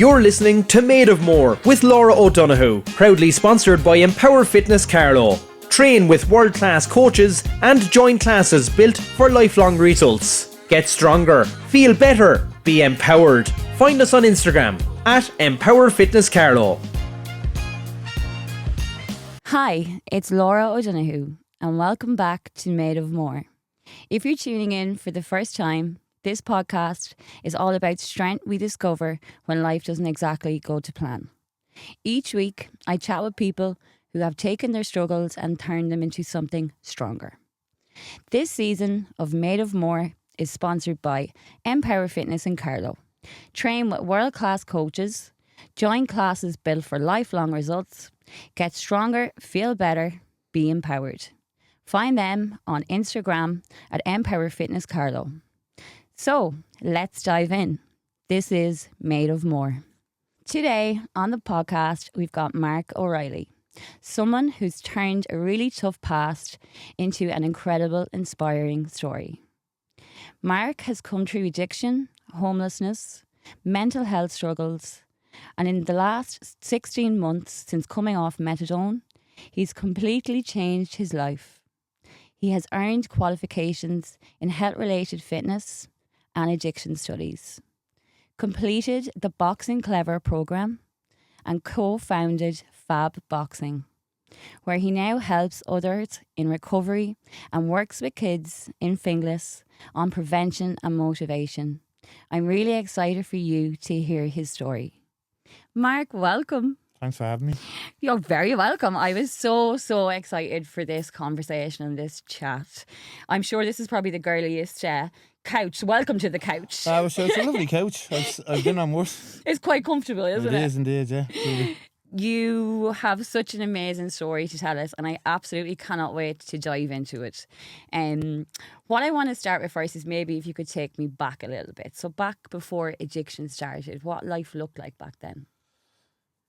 You're listening to Made of More with Laura O'Donoghue, proudly sponsored by Empower Fitness Carlow. Train with world-class coaches and join classes built for lifelong results. Get stronger, feel better, be empowered. Find us on Instagram at Empower Fitness Carlow. Hi, it's Laura O'Donoghue and welcome back to Made of More. If you're tuning in for the first time, this podcast is all about strength we discover when life doesn't exactly go to plan. Each week, I chat with people who have taken their struggles and turned them into something stronger. This season of Made of More is sponsored by Empower Fitness in Carlow. Train with world-class coaches, join classes built for lifelong results, get stronger, feel better, be empowered. Find them on Instagram at Empower Fitness Carlow. So, let's dive in. This is Made of More. Today on the podcast, we've got Mark O'Reilly, someone who's turned a really tough past into an incredible, inspiring story. Mark has come through addiction, homelessness, mental health struggles, and in the last 16 months since coming off methadone, he's completely changed his life. He has earned qualifications in health-related fitness and addiction studies, completed the Boxing Clever program, and co-founded FAB Boxing, where he now helps others in recovery and works with kids in Finglas on prevention and motivation. I'm really excited for you to hear his story. Mark, welcome. Thanks for having me. You're very welcome. I was so excited for this conversation and this chat. I'm sure this is probably the girliest couch. Welcome to the couch. It's a lovely couch. I've been on worse. It's quite comfortable, isn't it? It is indeed, yeah. Really. You have such an amazing story to tell us, and I absolutely cannot wait to dive into it. What I want to start with first is maybe if you could take me back a little bit. So back before addiction started, what life looked like back then?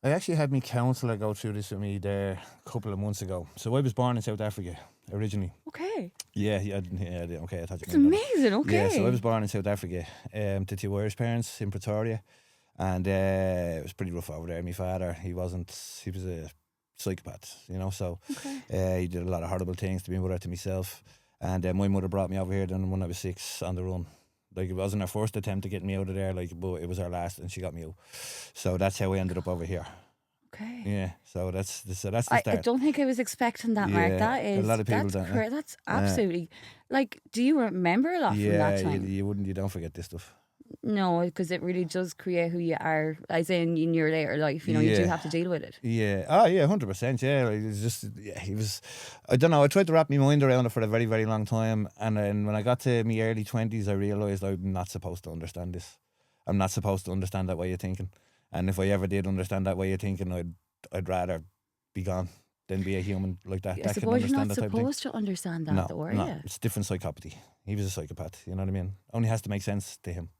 I actually had my counsellor go through this with me there a couple of months ago. So I was born in South Africa originally. Okay. Yeah, okay. I thought it's amazing, okay. Yeah, so I was born in South Africa to two Irish parents in Pretoria. And it was pretty rough over there. My father, he was a psychopath, so he did a lot of horrible things to my mother, to myself. And my mother brought me over here then when I was 6 on the run. Like, it wasn't her first attempt to get me out of there, but it was her last, and she got me out. So that's how I ended up over here. Okay. Yeah, so that's the start. I don't think I was expecting that, Mark. That is, a lot of people don't. That's absolutely, do you remember a lot from that time? You don't forget this stuff. No, because it really does create who you are, as in your later life. You do have to deal with it. Yeah. 100%. Yeah. Like, it's just, he was. I don't know. I tried to wrap my mind around it for a very, very long time, and then when I got to my early 20s, I realised I'm not supposed to understand this. I'm not supposed to understand that way of thinking, and if I ever did understand that way of thinking, I'd rather be gone than be a human like that. I suppose you're not supposed to understand that, though, are you? It's different psychopathy. He was a psychopath. You know what I mean? Only has to make sense to him.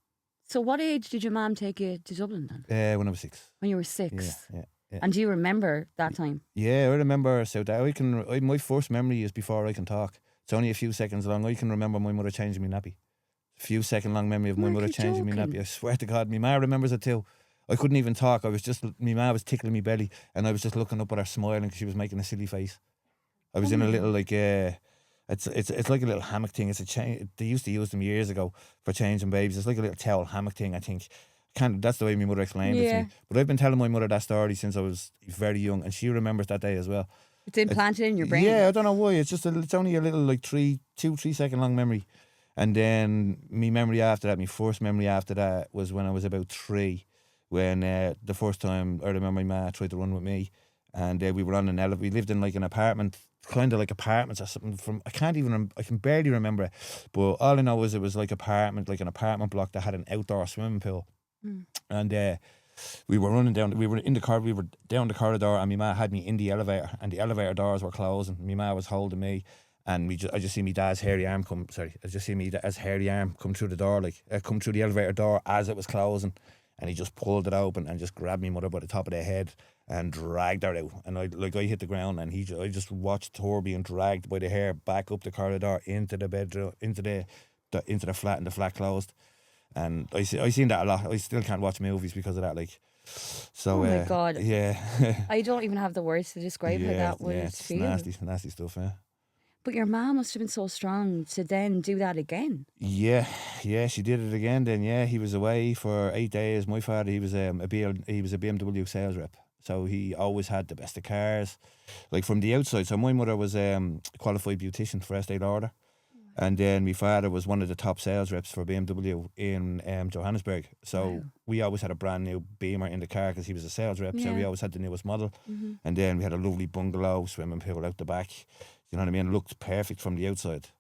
So what age did your mum take you to Dublin then? When I was 6. When you were 6? Yeah. And do you remember that time? Yeah, I remember South Africa. My first memory is before I can talk. It's only a few seconds long. I can remember my mother changing me nappy. A few second long memory of my mother changing me nappy. I swear to God, my ma remembers it too. I couldn't even talk. My ma was tickling my belly, and I was just looking up at her smiling because she was making a silly face. I was in a little It's like a little hammock thing. It's a chain. They used to use them years ago for changing babies. It's like a little towel hammock thing, I think. That's the way my mother explained it to me. But I've been telling my mother that story since I was very young, and she remembers that day as well. It's implanted in your brain. Yeah, I don't know why. It's only a little 3 second long memory. And then my first memory after that was when I was about 3, when the first time I remember my ma tried to run with me, and we were on an elevator. We lived in an apartment, kind of like apartments or something. I can barely remember it, but all I know is it was like an apartment block that had an outdoor swimming pool. And we were running down. We were in the car. We were down the corridor, and my ma had me in the elevator, and the elevator doors were closing. My ma was holding me, and I just see my dad's hairy arm come. I just see my dad's hairy arm come through the door, come through the elevator door as it was closing, and he just pulled it open and just grabbed my mother by the top of the head and dragged her out. And I hit the ground, and I just watched her being dragged by the hair back up the corridor into the bedroom, into the flat, and the flat closed. And I seen that a lot. I still can't watch movies because of that. So, Oh my God. yeah. I don't even have the words to describe how that would it's feel. nasty stuff, yeah. But your mom must have been so strong to then do that again. Yeah, she did it again then, yeah. He was away for 8 days. My father, he was a BMW sales rep. So he always had the best of cars, like from the outside. So my mother was a qualified beautician for Estee Lauder. And then my father was one of the top sales reps for BMW in Johannesburg. So we always had a brand new Beamer in the car because he was a sales rep. So we always had the newest model. And then we had a lovely bungalow, swimming pool out the back. You know what I mean? It looked perfect from the outside.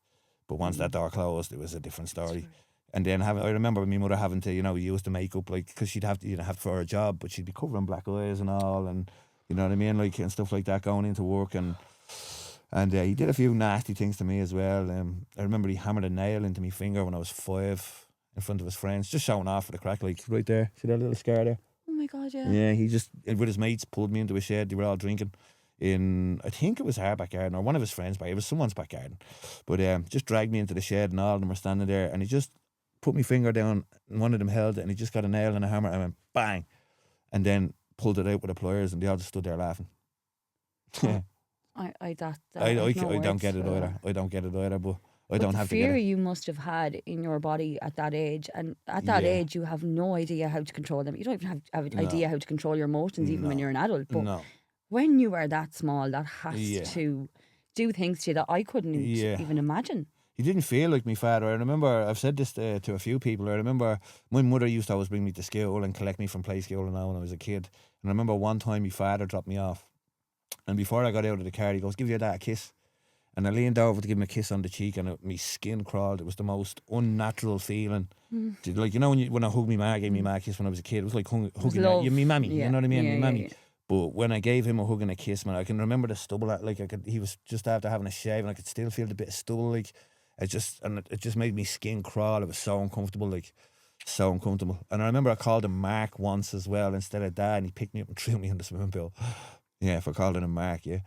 But once that door closed, it was a different story. And then I remember my mother having to, use the makeup, like, because she'd have to, have for her job, but she'd be covering black eyes and all, and you know what I mean, like, and stuff like that going into work. And he did a few nasty things to me as well. I remember he hammered a nail into my finger when I was 5 in front of his friends, just showing off for the crack, like right there. See that little scar there? Oh my God, yeah. Yeah, he just, with his mates, pulled me into a shed. They were all drinking in, I think it was our back garden or one of his friends' back. It was someone's back garden. But just dragged me into the shed and all of them were standing there, and he just put my finger down and one of them held it, and he just got a nail and a hammer and went bang, and then pulled it out with the pliers, and they all just stood there laughing. I don't get it either. I don't get it either, but I don't have to get the fear it. you must have had in your body at that age, and at that age you have no idea how to control them. You don't even have an idea how to control your emotions even when you're an adult. But when you were that small, that has to do things to you that I couldn't even imagine. He didn't feel like my father. I remember, I've said this to a few people, I remember my mother used to always bring me to school and collect me from play school and all when I was a kid. And I remember one time my father dropped me off, and before I got out of the car, he goes, "Give your dad a kiss." And I leaned over to give him a kiss on the cheek, and my skin crawled. It was the most unnatural feeling. Like, when I hugged my ma, I gave me ma a kiss when I was a kid. It was like hugging my mammy. You know what I mean? My mammy. Yeah. But when I gave him a hug and a kiss, man, I can remember the stubble. He was just after having a shave, and I could still feel the bit of stubble. Like, it just made me skin crawl. It was so uncomfortable, like so uncomfortable. And I remember I called him Mark once as well instead of Dad, and he picked me up and threw me in the swimming pool. Yeah, for calling him Mark. Yeah.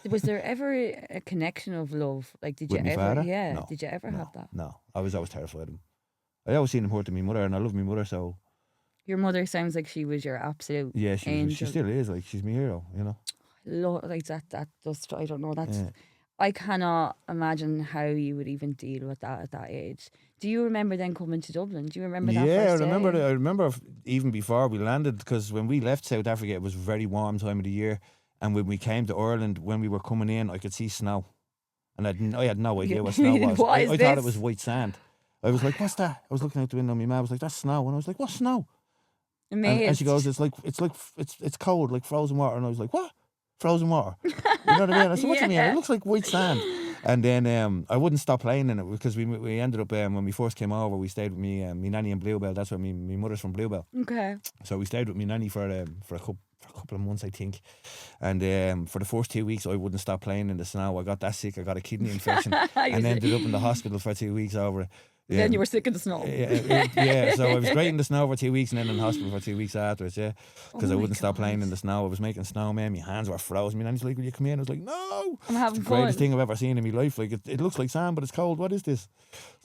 Was there ever a connection of love? Like, did you ever? Father? Yeah. No, did you ever have that? No, I was always terrified of him. I always seen him hurting my mother, and I love my mother so. Your mother sounds like she was your absolute angel. She still is. Like, she's my hero, Lord, like that just, I don't know. I cannot imagine how you would even deal with that at that age. Do you remember then coming to Dublin? Do you remember that first day? I remember even before we landed, because when we left South Africa, it was a very warm time of the year. And when we came to Ireland, when we were coming in, I could see snow. And I had no idea what snow was. I thought it was white sand. I was like, "What's that?" I was looking out the window, and my mum was like, "That's snow." And I was like, "What's snow?" And she goes, it's cold, like frozen water. And I was like, "What? Frozen water?" You know what I mean? I said, "What do you mean? It looks like white sand." And then I wouldn't stop playing in it, because we ended up, when we first came over, we stayed with me nanny in Bluebell. That's where my mother's from, Bluebell. Okay. So we stayed with me nanny for a couple of months, I think. And for the first 2 weeks, I wouldn't stop playing in the snow. I got that sick. I got a kidney infection and ended up in the hospital for 2 weeks over it. Yeah. Then you were sick in the snow. So I was great in the snow for 2 weeks and then in the hospital for 2 weeks afterwards, because I wouldn't stop playing in the snow. I was making snowmen, my hands were frozen. My nanny's like, "Will you come in?" I was like, "No." I'm having it's the greatest thing I've ever seen in my life. Like, it looks like sand, but it's cold. What is this?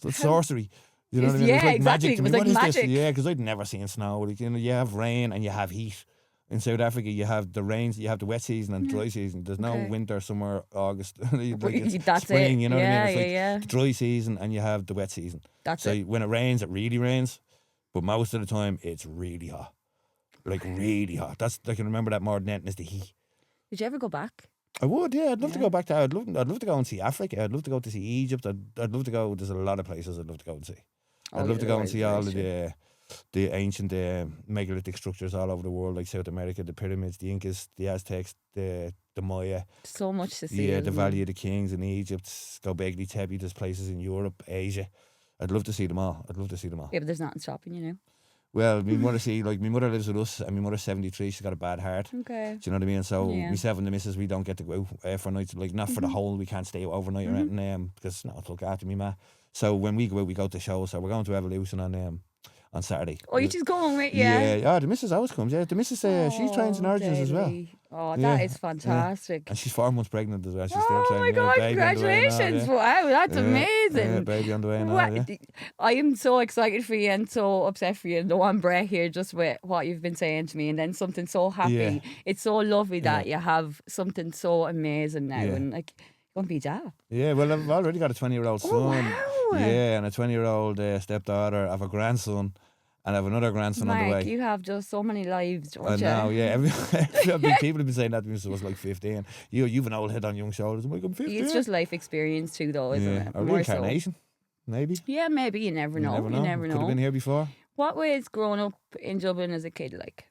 It's sorcery. You know what I mean? Yeah, it was like exactly. magic to me. It was like What is magic. this? Yeah, because I'd never seen snow. Like, you have rain and you have heat. In South Africa, you have the rains, you have the wet season and dry season. There's no winter, summer, August. It's spring, you know what I mean? It's the dry season and you have the wet season. When it rains, it really rains. But most of the time, it's really hot. Like, really hot. I can remember that more than anything is the heat. Did you ever go back? I would, yeah. I'd love to go back there. I'd love to go and see Africa. I'd love to go to see Egypt. I'd love to go. There's a lot of places I'd love to go and see. I'd love to go and see all of the ancient megalithic structures all over the world, like South America, the pyramids, the Incas, the Aztecs, the Maya. So much to see. Yeah, the Valley of the Kings in Egypt, Göbekli Tepe. There's places in Europe, Asia. I'd love to see them all. Yeah, but there's nothing stopping you now. Well, my mother lives with us, and my mother's 73. She's got a bad heart. Okay. Do you know what I mean? So myself and the missus, we don't get to go out for nights, like not for the whole. We can't stay overnight or anything, because to look after me, ma. So when we go out, we go to shows. So we're going to Evolution on Saturday. Oh, you just going with The missus always comes. Yeah, the missus she trains in Origins as well. Oh, that is fantastic. And she's 4 months pregnant as well. She's still Oh my training. God, Baby on the way now, congratulations. Wow, that's amazing. Yeah, baby on the way now. Yeah. I am so excited for you and so upset for you. No one break here just with what you've been saying to me, and then something so happy. Yeah. It's so lovely that you have something so amazing now, Yeah. and like, you're going to be dad. Yeah, well, I've already got a 20-year-old son. Oh, wow. Yeah, and a 20-year-old stepdaughter. I have a grandson. And I have another grandson on the way. Mark, you have just so many lives, don't I you? know, yeah. People have been saying that to me since I was like 15. You've an old head on young shoulders. I'm like, I'm 15. It's just life experience too, though, isn't it? Or reincarnation, maybe. Yeah, maybe. You never know. You never know. Could have been here before. What was growing up in Dublin as a kid like?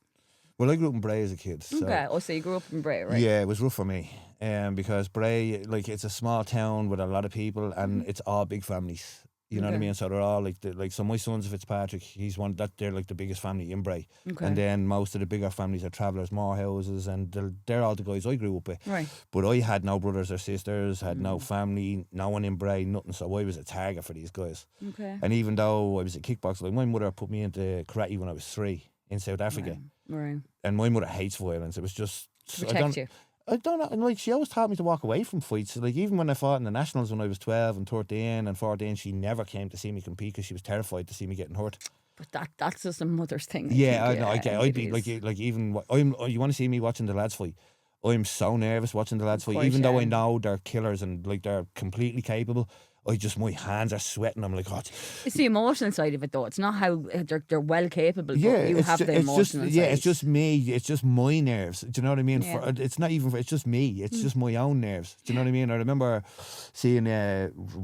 Well, I grew up in Bray as a kid. So, Okay. Oh, so you grew up in Bray, right? yeah, it was rough for me. Because Bray, like, it's a small town with a lot of people, and it's all big families. You know what I mean? So they're all so my son's Fitzpatrick, he's one that they're like the biggest family in Bray. Okay. And then most of the bigger families are Travellers, Morehouses, and they're all the guys I grew up with. Right. But I had no brothers or sisters, had no family, no one in Bray, nothing. So I was a target for these guys. Okay. And even though I was a kickboxer, like my mother put me into karate when I was 3 in South Africa. Right. And my mother hates violence. It was just To protect you. I don't know, and like she always taught me to walk away from fights. Like even when I fought in the nationals when I was 12 and 13 and 14, she never came to see me compete because she was terrified to see me getting hurt. But that's just a mother's thing. Yeah, I know. I'd it be is. like even you want to see me watching the lads fight? I'm so nervous watching the lads fight, course, even though yeah. I know they're killers and like they're completely capable. My hands are sweating. I'm like, oh. It's the emotional side of it, though. It's not how they're well capable. But you have the emotional side. Yeah, it's just me. It's just my nerves. Do you know what I mean? Yeah. It's not even. It's just me. It's just my own nerves. Do you know what I mean? I remember seeing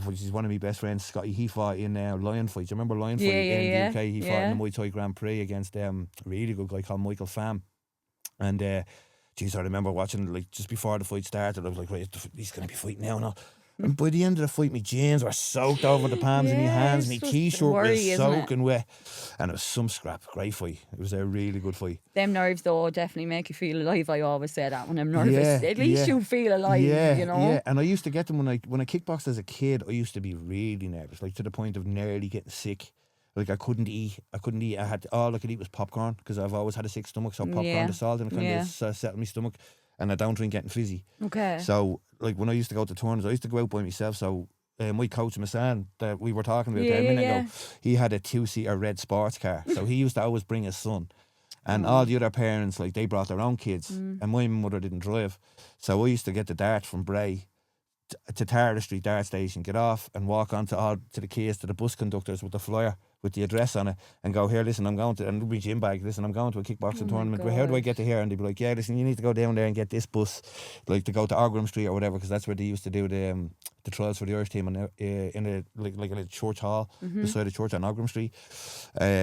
which is one of my best friends, Scotty. He fought in Lion Fight. Do you remember Lion Fight in the UK? He fought in the Muay Thai Grand Prix against a really good guy called Michael Pham. And I remember watching like just before the fight started. I was like, right, he's going to be fighting now and all. And by the end of the fight, my jeans were soaked over the palms of my hands. My t-shirt was soaking wet. And it was some scrap. Great fight. It was a really good fight. Them nerves, though, definitely make you feel alive. I always say that when I'm nervous. At least you feel alive, you know? Yeah, and I used to get them when I kickboxed as a kid. I used to be really nervous, like to the point of nearly getting sick. Like I couldn't eat. I had all I could eat was popcorn because I've always had a sick stomach. So popcorn, the salt, and it kind of settled my stomach. And I don't drink getting fizzy. Okay. So, like, when I used to go to tournaments, I used to go out by myself. So, my coach, Massan, that we were talking about there a minute ago, he had a 2-seater red sports car. So, he used to always bring his son. And all the other parents, like, they brought their own kids. And my mother didn't drive. So, I used to get the dart from Bray to Tara Street Dart Station, get off and walk onto to the keys to the bus conductors with the flyer with the address on it and go, here, listen, I'm going to, and my gym bag, listen, I'm going to a kickboxing tournament. Well, how do I get to here? And they'd be like, yeah, listen, you need to go down there and get this bus, like to go to Orgram Street or whatever, because that's where they used to do the trials for the Irish team in a church hall beside a church on Orgram Street.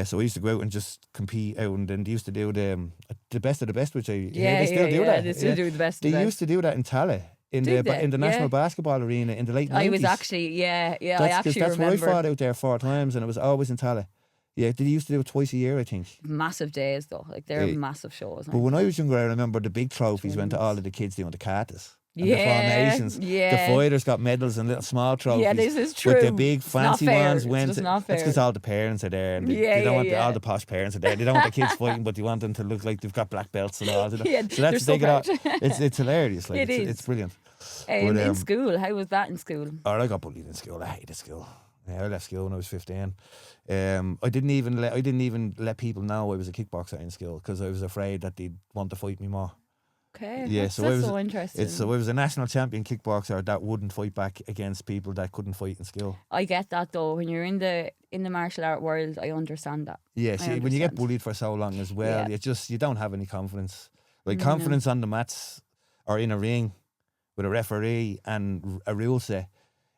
So I used to go out and just compete out, and then they used to do the best of the best, which they still do that. They still do the best of the best. They used to do that in Tala. In the National Basketball Arena in the late 90s. I was actually, I actually that's remember. where I fought out there 4 times, and it was always in Tala. Yeah, they used to do it twice a year, I think. Massive days, though. Like, they're massive shows. But when I was younger, I remember the big trophies went to all of the kids doing the katas. And the formations. The fighters got medals and little small trophies. Yeah, this is true. But the big fancy ones went. It's not fair. That's because all the parents are there, and they don't want all the posh parents are there. They don't want the kids fighting, but they want them to look like they've got black belts and all. So that's they get it's hilarious. Like it's brilliant. In school, how was that in school? I got bullied in school. I hated school. Yeah, I left school when I was 15. I didn't even let people know I was a kickboxer in school because I was afraid that they'd want to fight me more. Okay, yeah, that's so interesting. So I was a national champion kickboxer that wouldn't fight back against people that couldn't fight in school. I get that though. When you're in the martial art world, I understand that. Yeah, see, when you get bullied for so long as well, you don't have any confidence. Like confidence on the mats or in a ring with a referee and a rule set,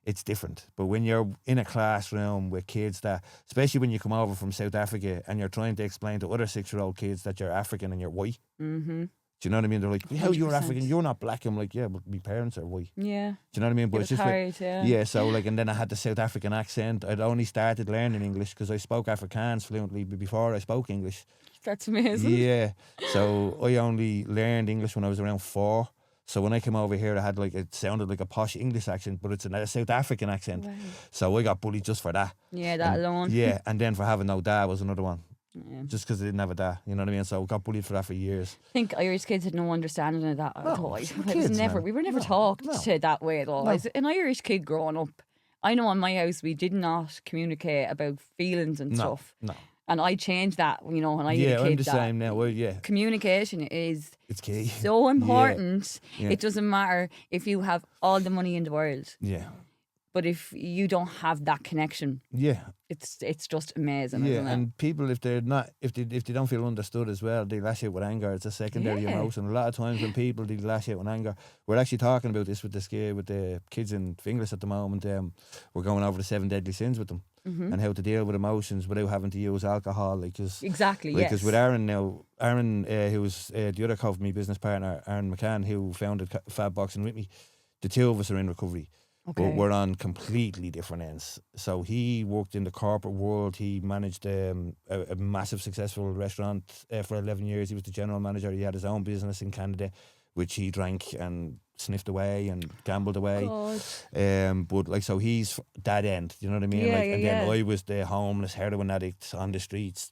it's different. But when you're in a classroom with kids that, especially when you come over from South Africa and you're trying to explain to other 6-year-old kids that you're African and you're white. Mm-hmm. Do you know what I mean? They're like, how 100%. You're African? You're not black. I'm like, yeah, but my parents are white. Yeah. Do you know what I mean? But it's just hard, yeah. So like, and then I had the South African accent. I'd only started learning English because I spoke Afrikaans fluently before I spoke English. That's amazing. Yeah. So I only learned English when I was around 4. So when I came over here, I had like, it sounded like a posh English accent, but it's a South African accent. Right. So I got bullied just for that. Yeah, that alone. Yeah, and then for having no dad was another one. Yeah. Just because I didn't have a dad, you know what I mean? So I got bullied for that for years. I think Irish kids had no understanding of that at all. We were never taught to that way at all. As an Irish kid growing up, I know in my house we did not communicate about feelings and stuff. No. And I changed that, when I was a kid. I'm the same now. Well, Communication is it's key. so important. Yeah. It doesn't matter if you have all the money in the world. Yeah. But if you don't have that connection, it's just amazing, isn't it? And people, if they don't feel understood as well, they lash out with anger. It's a secondary emotion. A lot of times when people they lash out with anger, we're actually talking about this with the kids in Finglas at the moment. We're going over the 7 deadly sins with them and how to deal with emotions without having to use alcohol. Because with Aaron now, who was the other co, my business partner, Aaron McCann, who founded FAB Boxing with me, the two of us are in recovery. Okay. But we're on completely different ends. So he worked in the corporate world. He managed a massive successful restaurant for 11 years. He was the general manager. He had his own business in Canada, which he drank and sniffed away and gambled away. But like, so he's that end, you know what I mean? Then I was the homeless heroin addict on the streets,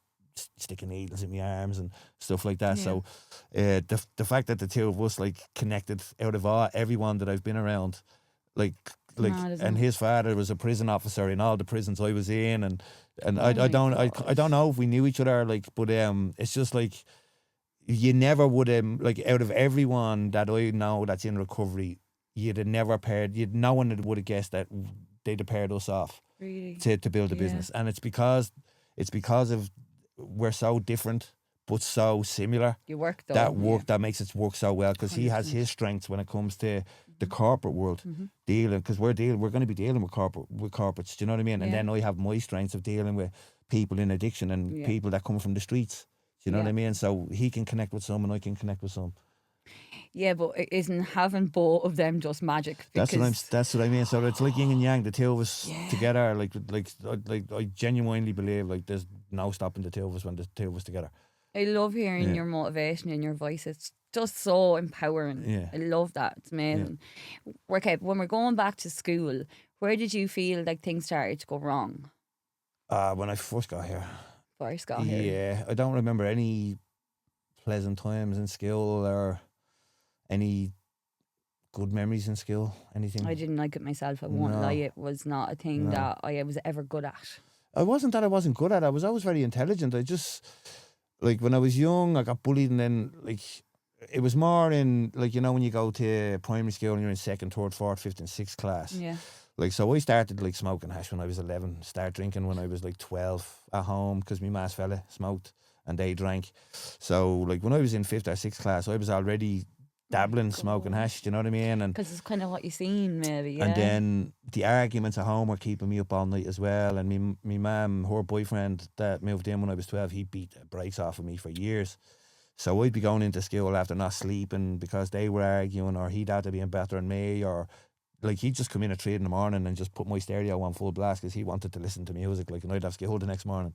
sticking needles in my arms and stuff like that. So the fact that the two of us like connected out of everyone that I've been around, and his father was a prison officer in all the prisons I was in, and I don't know if we knew each other, but it's just like you never would out of everyone that I know that's in recovery, you'd have never paired. No one would have guessed that they'd have paired us off really to build a business, and it's because of we're so different but so similar. You work though. That makes it work so well because he has his strengths when it comes to the corporate world dealing, because we're going to be dealing with corporates. Do you know what I mean? And then I have my strengths of dealing with people in addiction and people that come from the streets. Do you know what I mean? So he can connect with some and I can connect with some. Yeah, but it isn't having both of them just magic? That's what I mean. So it's like yin and yang, the two of us together. Like I genuinely believe there's no stopping the two of us when the two of us together. I love hearing your motivation in your voice. It's just so empowering. Yeah. I love that. It's amazing. Okay, when we're going back to school, where did you feel like things started to go wrong? When I first got here. Yeah, I don't remember any pleasant times in school or any good memories in school, anything. I didn't like it myself. I won't lie. It was not a thing that I was ever good at. It wasn't that I wasn't good at it. I was always very intelligent. I just, when I was young, I got bullied, and then, it was more in, when you go to primary school and you're in 2nd, 3rd, 4th, 5th and 6th class. Yeah. So I started, smoking hash when I was 11, started drinking when I was, 12 at home because my ma's fella smoked and they drank. So, when I was in 5th or 6th class, I was already dabbling, smoking hash, do you know what I mean? And because it's kind of what you've seen, maybe, yeah. And then the arguments at home were keeping me up all night as well. And my mum, her boyfriend that moved in when I was 12, he beat the brakes off of me for years. So I'd be going into school after not sleeping because they were arguing, or he'd had to be better than me, or he'd just come in at 3 in the morning and just put my stereo on full blast because he wanted to listen to music, and I'd have school the next morning.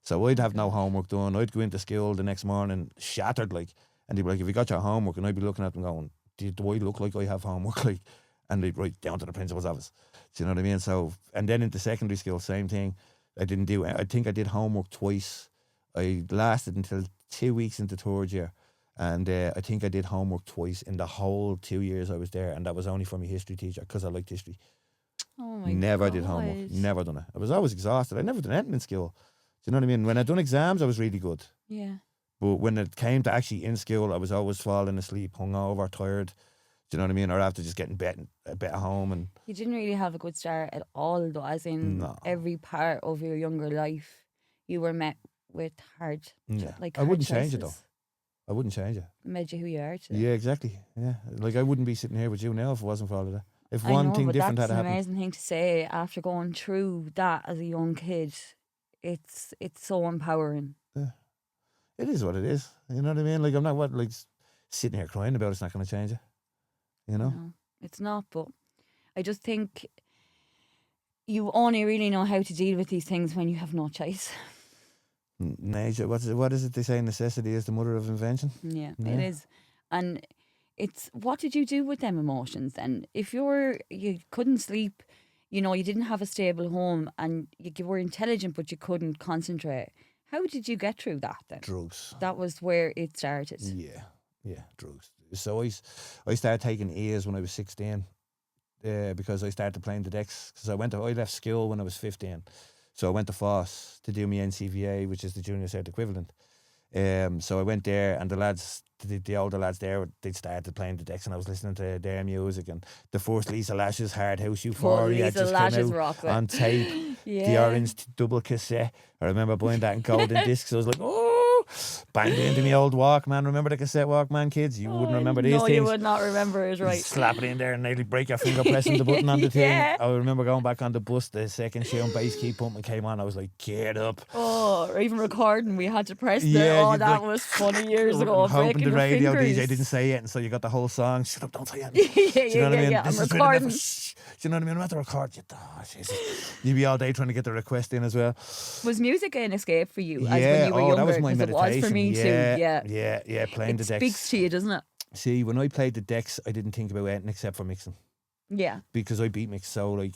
So I'd have no homework done. I'd go into school the next morning shattered, and they'd be like, "Have you got your homework?" And I'd be looking at them going, do I look like I have homework? And they'd write down to the principal's office. Do you know what I mean? So, and then into secondary school, same thing. I think I did homework twice. I lasted until 2 weeks into 3rd year. And I think I did homework twice in the whole 2 years I was there. And that was only from my history teacher because I liked history. Oh my Never God. did homework. Never done it. I was always exhausted. I never done anything in school. Do you know what I mean? When I'd done exams, I was really good. Yeah. But when it came to actually in school, I was always falling asleep, hungover, tired. Do you know what I mean? Or after just getting a bit at home. And you didn't really have a good start at all, though, as in every part of your younger life, you were met with hard, I wouldn't change it, though. I wouldn't change it. It made you who you are today. Yeah, exactly. Yeah, I wouldn't be sitting here with you now if it wasn't for all of that. If I one know, thing but different had that's happened. an amazing thing to say after going through that as a young kid. It's so empowering. Yeah. It is what it is. You know what I mean? I'm not sitting here crying about it's not going to change it. You know? No, it's not, but I just think you only really know how to deal with these things when you have no choice. Nature, what is it they say? Necessity is the mother of invention. Yeah, it is. And it's what did you do with them emotions then? If you couldn't sleep, you know, you didn't have a stable home, and you were intelligent but you couldn't concentrate. How did you get through that then? Drugs. That was where it started. Yeah, drugs. So I started taking A's when I was 16, because I started playing the decks. Because I left school when I was 15, so I went to FOSS to do my NCVA, which is the junior cert equivalent. So I went there, and the lads, the older lads there, they started playing the decks, and I was listening to their music, and the first Lisa Lash's Hard House Euphoria Lisa just Lash's came out rock band. on tape. The Yeah. orange double cassette. I remember buying that in golden discs. I was like, oh, banged into my old Walkman. Remember the cassette Walkman, kids? You wouldn't remember these No, things. you would not remember it, right? Slap it in there and nearly break your finger pressing the button on the Yeah. thing. I remember going back on the bus, the second show and bass keep pumping came on. I was like, get up. Oh, or even recording, we had to press Yeah, Oh, you'd that like- was funny years ago. Hoping breaking the your radio fingers. DJ didn't say it, and so you got the whole song. Shut up, don't say anything. yeah, Do you know what I mean? yeah. This I'm is where the recording. shh. Do you know what I mean? I'm at the record. Oh, Jesus. You'd be all day trying to get the request in as well. Was music an escape for you? Yeah, as when you were younger? that was my 'Cause meditation. It was for me too. Yeah, playing It the decks. speaks to you, doesn't it? See, when I played the decks, I didn't think about anything except for mixing. Yeah. Because I beat mix, so like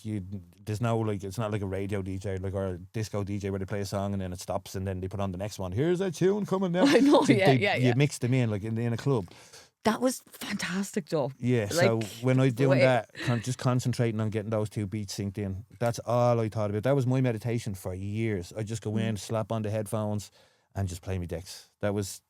there's no like, it's not like a radio DJ like or a disco DJ where they play a song and then it stops and then they put on the next one. Here's a tune coming now. I know, yeah. You mix them in like in a club. That was fantastic, though. Yeah, Like, so when I was the doing way- that, just concentrating on getting those two beats synced in, that's all I thought about. That was my meditation for years. I just go in, slap on the headphones, and just play my decks. That was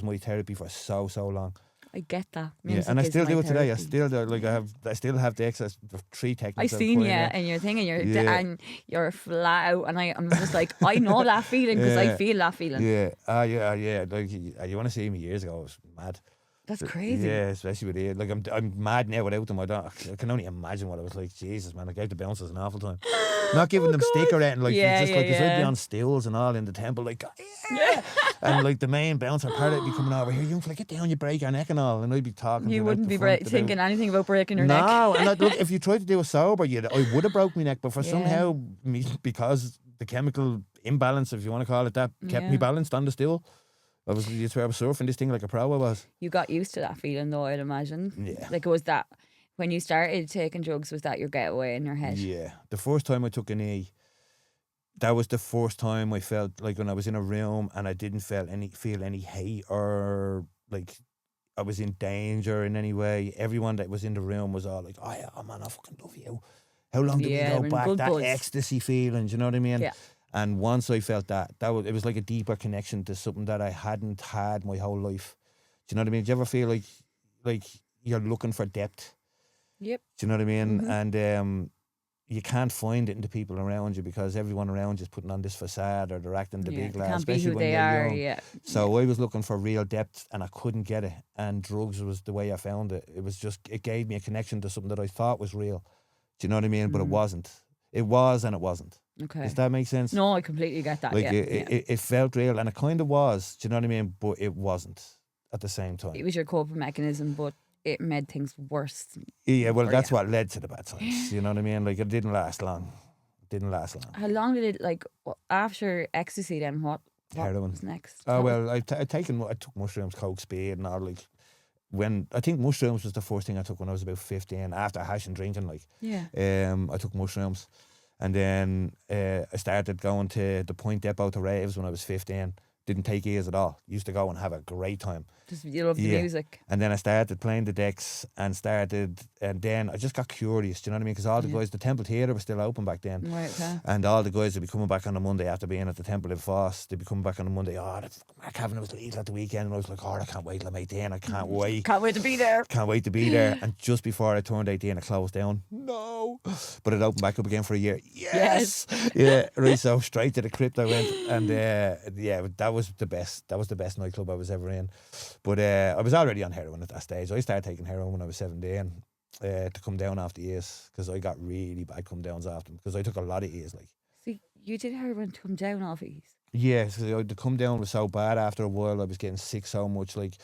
my therapy for so long. I get that. Yeah, Music and I is still my do it today. I therapy. still do. Like I still have decks. I have 3 techniques. I I've seen put you in there. and your thing, and Yeah. and you're flat out, and I'm just like, I know that feeling because I Yeah. feel that feeling. Yeah, yeah. Like you want to see me years ago? I was mad. That's crazy. Yeah, especially with it. Like I'm mad now without them. I can only imagine what I was like. Jesus, man, I gave the bouncers an awful time. Not giving them sticker or anything. Like Yeah, just yeah, like 'cause I'd be yeah. on stills and all in the temple, like yeah. And like the main bouncer part would be coming over here. You fella, get down, you break your neck and all. And I'd be talking. to You them out wouldn't the be front about- thinking anything about breaking your neck. No, and look, if you tried to do it sober, I would have broke my neck. But for Yeah. somehow, because the chemical imbalance, if you want to call it that, kept me Yeah. balanced on the stool. I was surfing this thing like a pro. I was. You got used to that feeling, though, I'd imagine. Yeah. Like, was that when you started taking drugs? Was that your getaway in your head? Yeah. The first time I took an E, that was the first time I felt like when I was in a room and I didn't feel any hate or like I was in danger in any way. Everyone that was in the room was all like, "Oh yeah, man, I fucking love you. How long did Yeah, we we're go in back? good That buzz." ecstasy feeling, do you know what I mean?" Yeah. And once I felt that it was like a deeper connection to something that I hadn't had my whole life. Do you know what I mean? Do you ever feel like you're looking for depth? Yep. Do you know what I mean? Mm-hmm. And you can't find it in the people around you because everyone around you is putting on this facade or they're acting the Yeah, big they lad, can't be especially who when they you're are. young. Yeah. So I was looking for real depth and I couldn't get it. And drugs was the way I found it. It gave me a connection to something that I thought was real. Do you know what I mean? But it wasn't. It was and it wasn't. Okay. Does that make sense? No, I completely get that. Like yeah. it felt real and it kind of was. Do you know what I mean? But it wasn't at the same time. It was your coping mechanism, but it made things worse. Yeah, well, for that's you. what led to the bad times. You know what I mean? Like it didn't last long. How long did it, like, after ecstasy then, what Heroin. was next? Oh well, I took mushrooms, coke, speed, and all. Like when I think mushrooms was the first thing I took when I was about 15. After hash and drinking, like Yeah. I took mushrooms, and then I started going to the Point Depot to raves when I was 15. Didn't take E's at all. Used to go and have a great time. Just, you love the Yeah. music. And then I started playing the decks and then I just got curious, do you know what I mean? Because all the guys, the Temple Theatre was still open back then. Right, okay. And all the guys would be coming back on a Monday after being at the Temple in Foss. They'd be coming back on a Monday. Oh, Mark Kavanagh was leaving at the weekend. And I was like, oh, I can't wait till I'm 18. I can't wait. Can't wait to be there. Can't wait to be there. And just before I turned 18, it closed down. No. But it opened back up again for a year. Yes. Yeah, right. So straight to the crypt I went. And yeah, that was the best. That was the best nightclub I was ever in. But I was already on heroin at that stage. I started taking heroin when I was 17 to come down off the ears because I got really bad come downs after them because I took a lot of ears. Like, See, you did heroin to come down off ease. yeah, so the come down was so bad after a while. I was getting sick so much, like,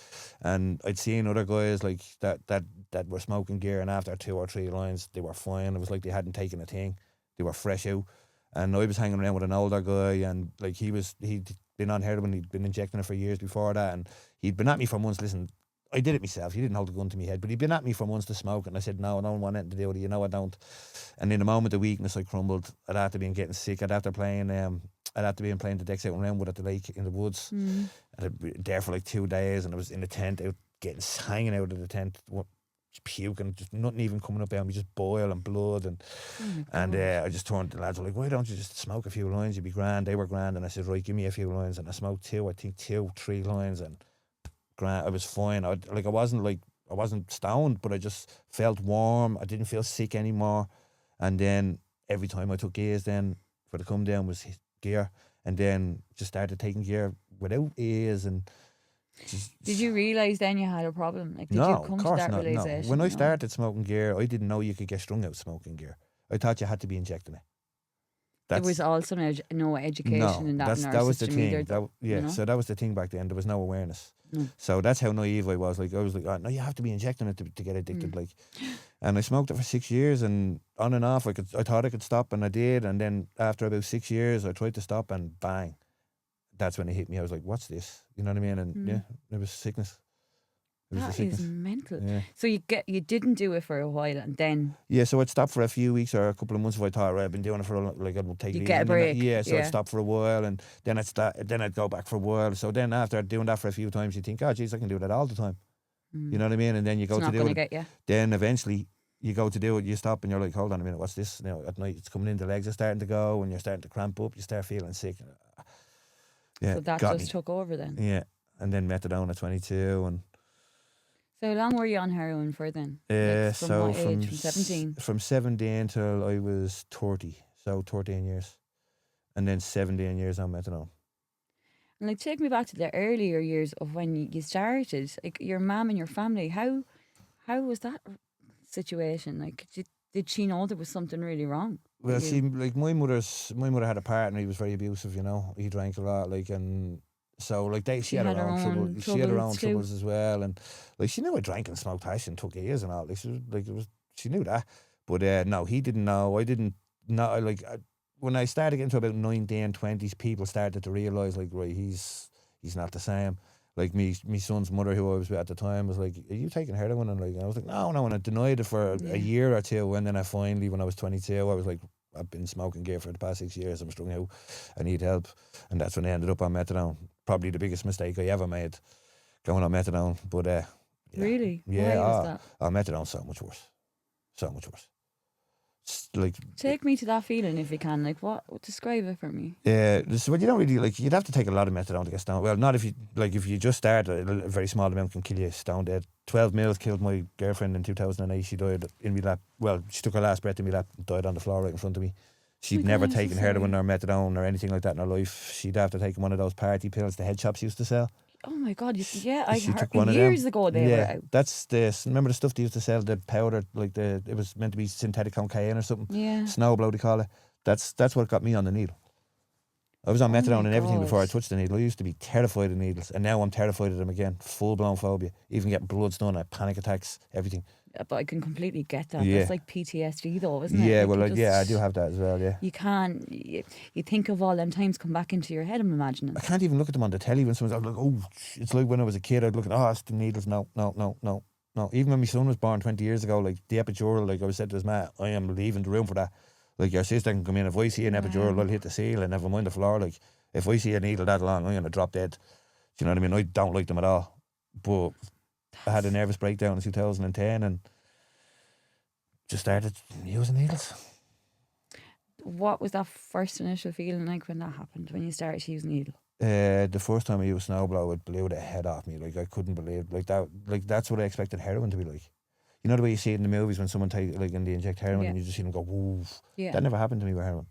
and I'd seen other guys like that were smoking gear, and after 2 or 3 lines, they were fine. It was like they hadn't taken a thing; they were fresh out. And I was hanging around with an older guy, and like he'd been on heroin, he'd been injecting it for years before that, and he'd been at me for months. Listen, I did it myself. He didn't hold a gun to my head, but he'd been at me for months to smoke, and I said, no, I don't want anything to do with it. You know I don't. And in a moment of weakness, I crumbled. I'd after been getting sick. I'd after playing the decks out in Renwood at the lake in the woods. Mm. And I'd been there for like 2 days, and I was in the tent, hanging out of the tent, puking, just nothing even coming up out of me, just boil and blood. And I just turned to the lads, were like, why don't you just smoke a few lines? You'd be grand. They were grand. And I said, right, give me a few lines. And I smoked 3 lines, and grand. I was fine. I wasn't stoned, but I just felt warm. I didn't feel sick anymore. And then every time I took gears then for the come down was gear, and then just started taking gear without ears. And did you realise then you had a problem? Like, did no, you come of course to that not, realisation? no. When I started smoking gear, I didn't know you could get strung out smoking gear. I thought you had to be injecting it. There was also no education in that in our that was the system thing. either. So that was the thing back then. There was no awareness. So that's how naive I was. Like, I was like, oh, no, you have to be injecting it to get addicted. Like, and I smoked it for 6 years, and on and off. I thought I could stop, and I did. And then after about 6 years, I tried to stop, and bang, that's when it hit me. I was like, what's this? You know what I mean? And yeah, it was sickness. That is mental. Yeah. So you didn't do it for a while, and then so I'd stop for a few weeks or a couple of months if I thought, right, I've been doing it for like I'd take it easy. Get a break. I'd stop for a while, and then I'd go back for a while. So then after doing that for a few times, you think, oh geez, I can do that all the time. You know what I mean? And then you go to do it. Get you. Then eventually you go to do it, you stop, and you're like, hold on a minute, what's this? Now at night it's coming in, the legs are starting to go, and you're starting to cramp up, you start feeling sick. Yeah, so that just took over then. Yeah, and then methadone at 22, and. So how long were you on heroin for then? From what age? From 17? From 17 till I was 30, so 13 years. And then 17 years on methadone. And like, take me back to the earlier years of when you started. Like, your mum and your family, how was that situation? Like, did she know there was something really wrong? Well, see, like my mother had a partner. He was very abusive, you know. He drank a lot, like, and so like she had her own trouble. She had her own troubles as well, and like she knew I drank and smoked hash and took years and all. Like she knew that, but no, he didn't know. I didn't know. Like when I started getting to about 19, 20s, people started to realise, like, right, he's not the same. Like me son's mother, who I was with at the time, was like, "Are you taking heroin?" And like I was like, "No," and I denied it for a year or two, and then I finally, when I was 22, I was like, I've been smoking gear for the past 6 years. I'm strung out. I need help. And that's when I ended up on methadone. Probably the biggest mistake I ever made, going on methadone. But really? Yeah. Why was that? Methadone's so much worse. So much worse. Like, take me to that feeling if you can. Like, what? Describe it for me. Yeah, well, you don't really, like, you'd have to take a lot of methadone to get stoned. Well, not if you just start, a very small amount can kill you stone dead. 12 mils killed my girlfriend in 2008. She died in my lap. Well, she took her last breath in my lap and died on the floor right in front of me. She'd never taken heroin or methadone or anything like that in her life. She'd have to take one of those party pills the head shops used to sell. Oh my God! I She heard took one years of them. ago they were out. That's remember the stuff they used to sell, the powder, like it was meant to be synthetic cocaine or something. Yeah. Snowblow they call it. That's what got me on the needle. I was on methadone and everything before I touched the needle. I used to be terrified of needles, and now I'm terrified of them again. Full blown phobia. Even getting bloods done, I panic attacks, everything. Yeah, but I can completely get that. Yeah. That's like PTSD though, isn't it? Yeah, like, well, I do have that as well. Yeah. You can't. You think of all them times come back into your head. I'm imagining. I can't even look at them on the telly when someone's. I'm like, oh, it's like when I was a kid. I'd look at, it's the needles. No. Even when my son was born 20 years ago, like the epidural, like I was said to his ma, I am leaving the room for that. Like your sister can come in. If I see an epidural, I'll hit the ceiling. Never mind the floor. Like if I see a needle that long, I'm gonna drop dead. Do you know what I mean? I don't like them at all. But I had a nervous breakdown in 2010 and just started using needles. What was that first initial feeling like when that happened? When you started to use needle? The first time I used Snowblow, it blew the head off me. Like I couldn't believe that. Like that's what I expected heroin to be like. You know the way you see it in the movies when someone and they inject heroin and you just see them go woof. Yeah. That never happened to me with heroin.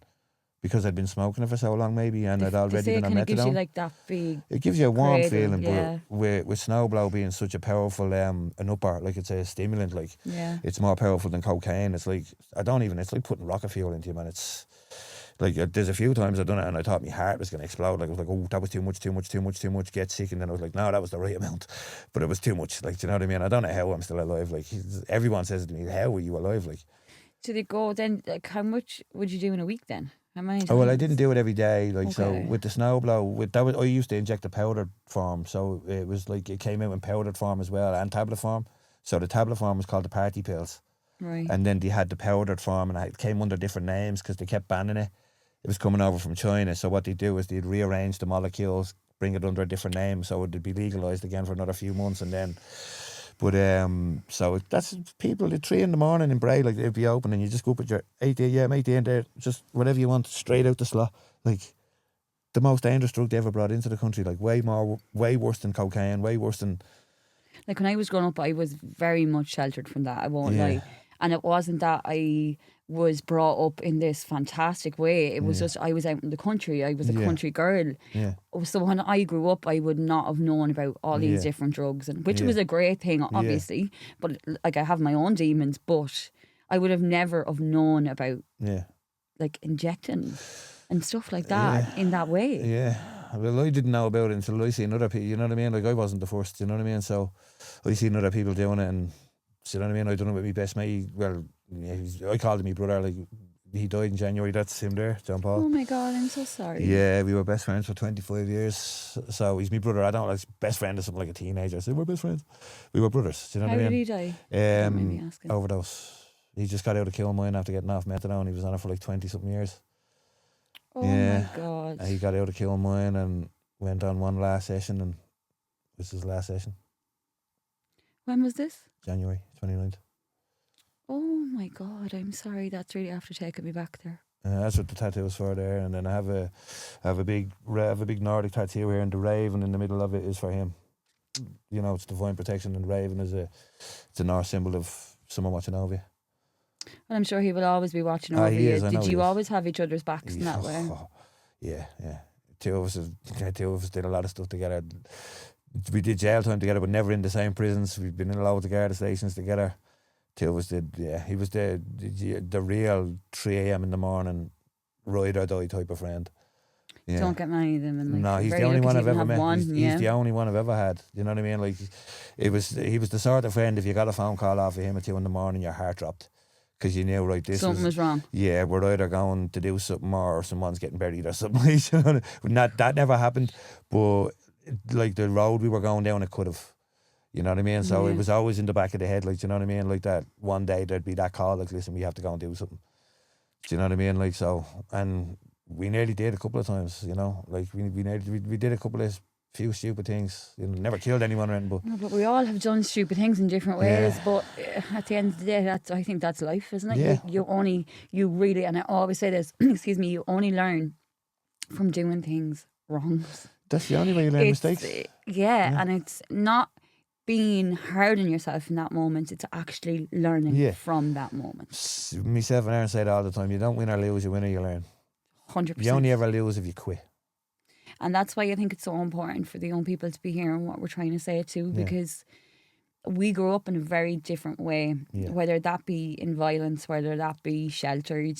Because I'd been smoking it for so long maybe, and I'd already been on methadone. It gives you like that big... It gives you a warm feeling, but with Snowblow being such a powerful an upper, like it's a stimulant, like it's more powerful than cocaine. It's like, it's like putting rocket fuel into you, man. It's like, there's a few times I've done it and I thought my heart was going to explode. Like I was like, oh, that was too much, get sick. And then I was like, no, that was the right amount. But it was too much, like, do you know what I mean? I don't know how I'm still alive. Like, everyone says to me, how are you alive? Like, so they go then, like, how much would you do in a week then? How many times? Oh, well, I didn't do it every day. Like, so Okay. with the snow blow, I used to inject the powdered form. So it was like, it came out in powdered form as well and tablet form. So the tablet form was called the party pills. Right. And then they had the powdered form, and it came under different names because they kept banning it. It was coming over from China. So what they'd do is they'd rearrange the molecules, bring it under a different name, so it'd be legalised again for another few months, and then. But so that's people at 3 a.m. in Bray, like they'd be open, and you just go up at your 8 a.m., 8 a.m. there, just whatever you want, straight out the slot. Like the most dangerous drug they ever brought into the country, like way worse than cocaine, way worse than. Like when I was growing up, I was very much sheltered from that. I won't Yeah. lie. And it wasn't that I was brought up in this fantastic way. It was just I was out in the country. I was a Yeah. country girl. Yeah. So when I grew up, I would not have known about all these Yeah. different drugs, and which Yeah. was a great thing, obviously. But like I have my own demons, but I would have never have known about Yeah. like injecting and stuff like that in that way. Yeah. Well, I didn't know about it until I seen other people, you know what I mean? Like, I wasn't the first, you know what I mean? So I seen other people doing it, and, you know what I mean? I done it with my best mate. Well, yeah, I called him my brother, like, he died in January, that's him there, John Paul. Oh my God, I'm so sorry. Yeah, we were best friends for 25 years. So he's my brother. I don't like best friend is something like a teenager. I said, we're best friends. We were brothers, do you know How what I did mean? he die? Don't mind me asking. Overdose. He just got out of Kilmine after getting off methadone. He was on it for like 20-something years. Oh Yeah. my God. And he got out of Kilmine and went on one last session, and this is his last session, When was this? January 29th. Oh my God, I'm sorry. That's really after taking me back there. That's what the tattoo is for there. And then I have a big Nordic tattoo here, and the raven in the middle of it is for him. You know, it's divine protection, and raven is it's a Norse symbol of someone watching over you. And I'm sure he will always be watching over He you. is, I know Did he you is. always have each other's backs in that way? Yeah. Two of us did a lot of stuff together. We did jail time together, but never in the same prisons. We've been in loads of guard stations together. Two of us did. Yeah, he was the real 3 a.m. in the morning, ride or die type of friend. Yeah. Don't get many of them. And like, No, he's very the only lucky one to I've even ever have met. One, He's the only one I've ever had. You know what I mean? Like, he was the sort of friend, if you got a phone call off of him at 2 a.m, your heart dropped. Because you knew, right, Something was wrong. Yeah, we're either going to do something or someone's getting buried or something. You know, that never happened. But, like, the road we were going down, it could have. You know what I mean? So it was always in the back of the head, like, do you know what I mean? Like that one day there'd be that call, like, listen, we have to go and do something. Do you know what I mean? Like, so, and we nearly did a couple of times, you know? Like, we did a couple of few stupid things. You know, never killed anyone or anything, but... No, but we all have done stupid things in different ways. Yeah. But at the end of the day, I think that's life, isn't it? Yeah. You really, and I always say this, excuse me, you only learn from doing things wrong. That's the only way you learn mistakes. And it's not being hard on yourself in that moment, it's actually learning from that moment. Myself and Aaron say it all the time, you don't win or lose, you win or you learn. 100%. You only ever lose if you quit. And that's why I think it's so important for the young people to be hearing what we're trying to say too, because we grew up in a very different way, whether that be in violence, whether that be sheltered.